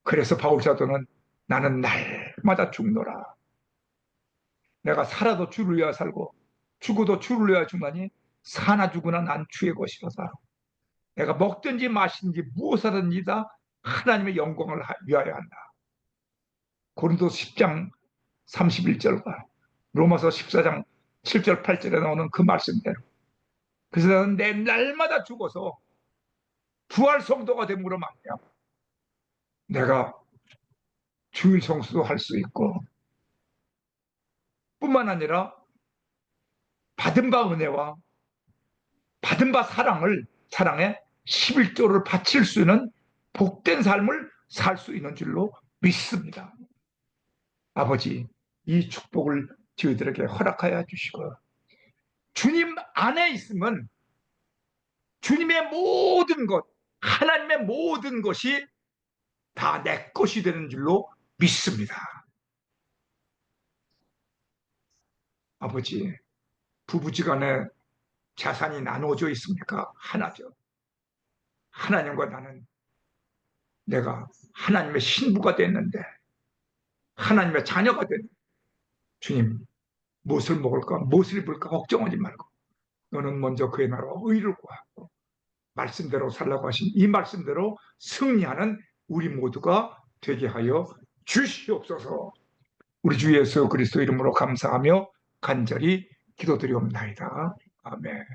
그래서 바울 사도는 나는 날마다 죽노라. 내가 살아도 주를 위하여 살고 죽어도 주를 위하여 죽나니 사나 죽으나 난 주의 것이로다. 내가 먹든지 마시든지 무엇하든지 다 하나님의 영광을 위하여 한다. 고린도서 10장 31절과 로마서 14장 7절 8절에 나오는 그 말씀대로, 그래서 나는 내 날마다 죽어서 부활 성도가 됨으로 말미암아 내가 주일 성수도 할 수 있고, 뿐만 아니라 받은 바 은혜와 받은 바 사랑에 11조를 바칠 수 있는 복된 삶을 살 수 있는 줄로 믿습니다. 아버지, 이 축복을 저희들에게 허락하여 주시고, 주님 안에 있으면 주님의 모든 것, 하나님의 모든 것이 다 내 것이 되는 줄로 믿습니다. 아버지, 부부지간에 자산이 나누어져 있습니까? 하나죠. 하나님과 나는, 내가 하나님의 신부가 됐는데, 하나님의 자녀가 됐는데, 주님, 무엇을 먹을까, 무엇을 입을까 걱정하지 말고 너는 먼저 그의 나라와 의를 구하고 말씀대로 살라고 하신 이 말씀대로 승리하는 우리 모두가 되게 하여 주시옵소서. 우리 주 예수 그리스도 이름으로 감사하며 간절히 기도드리옵나이다. 아멘.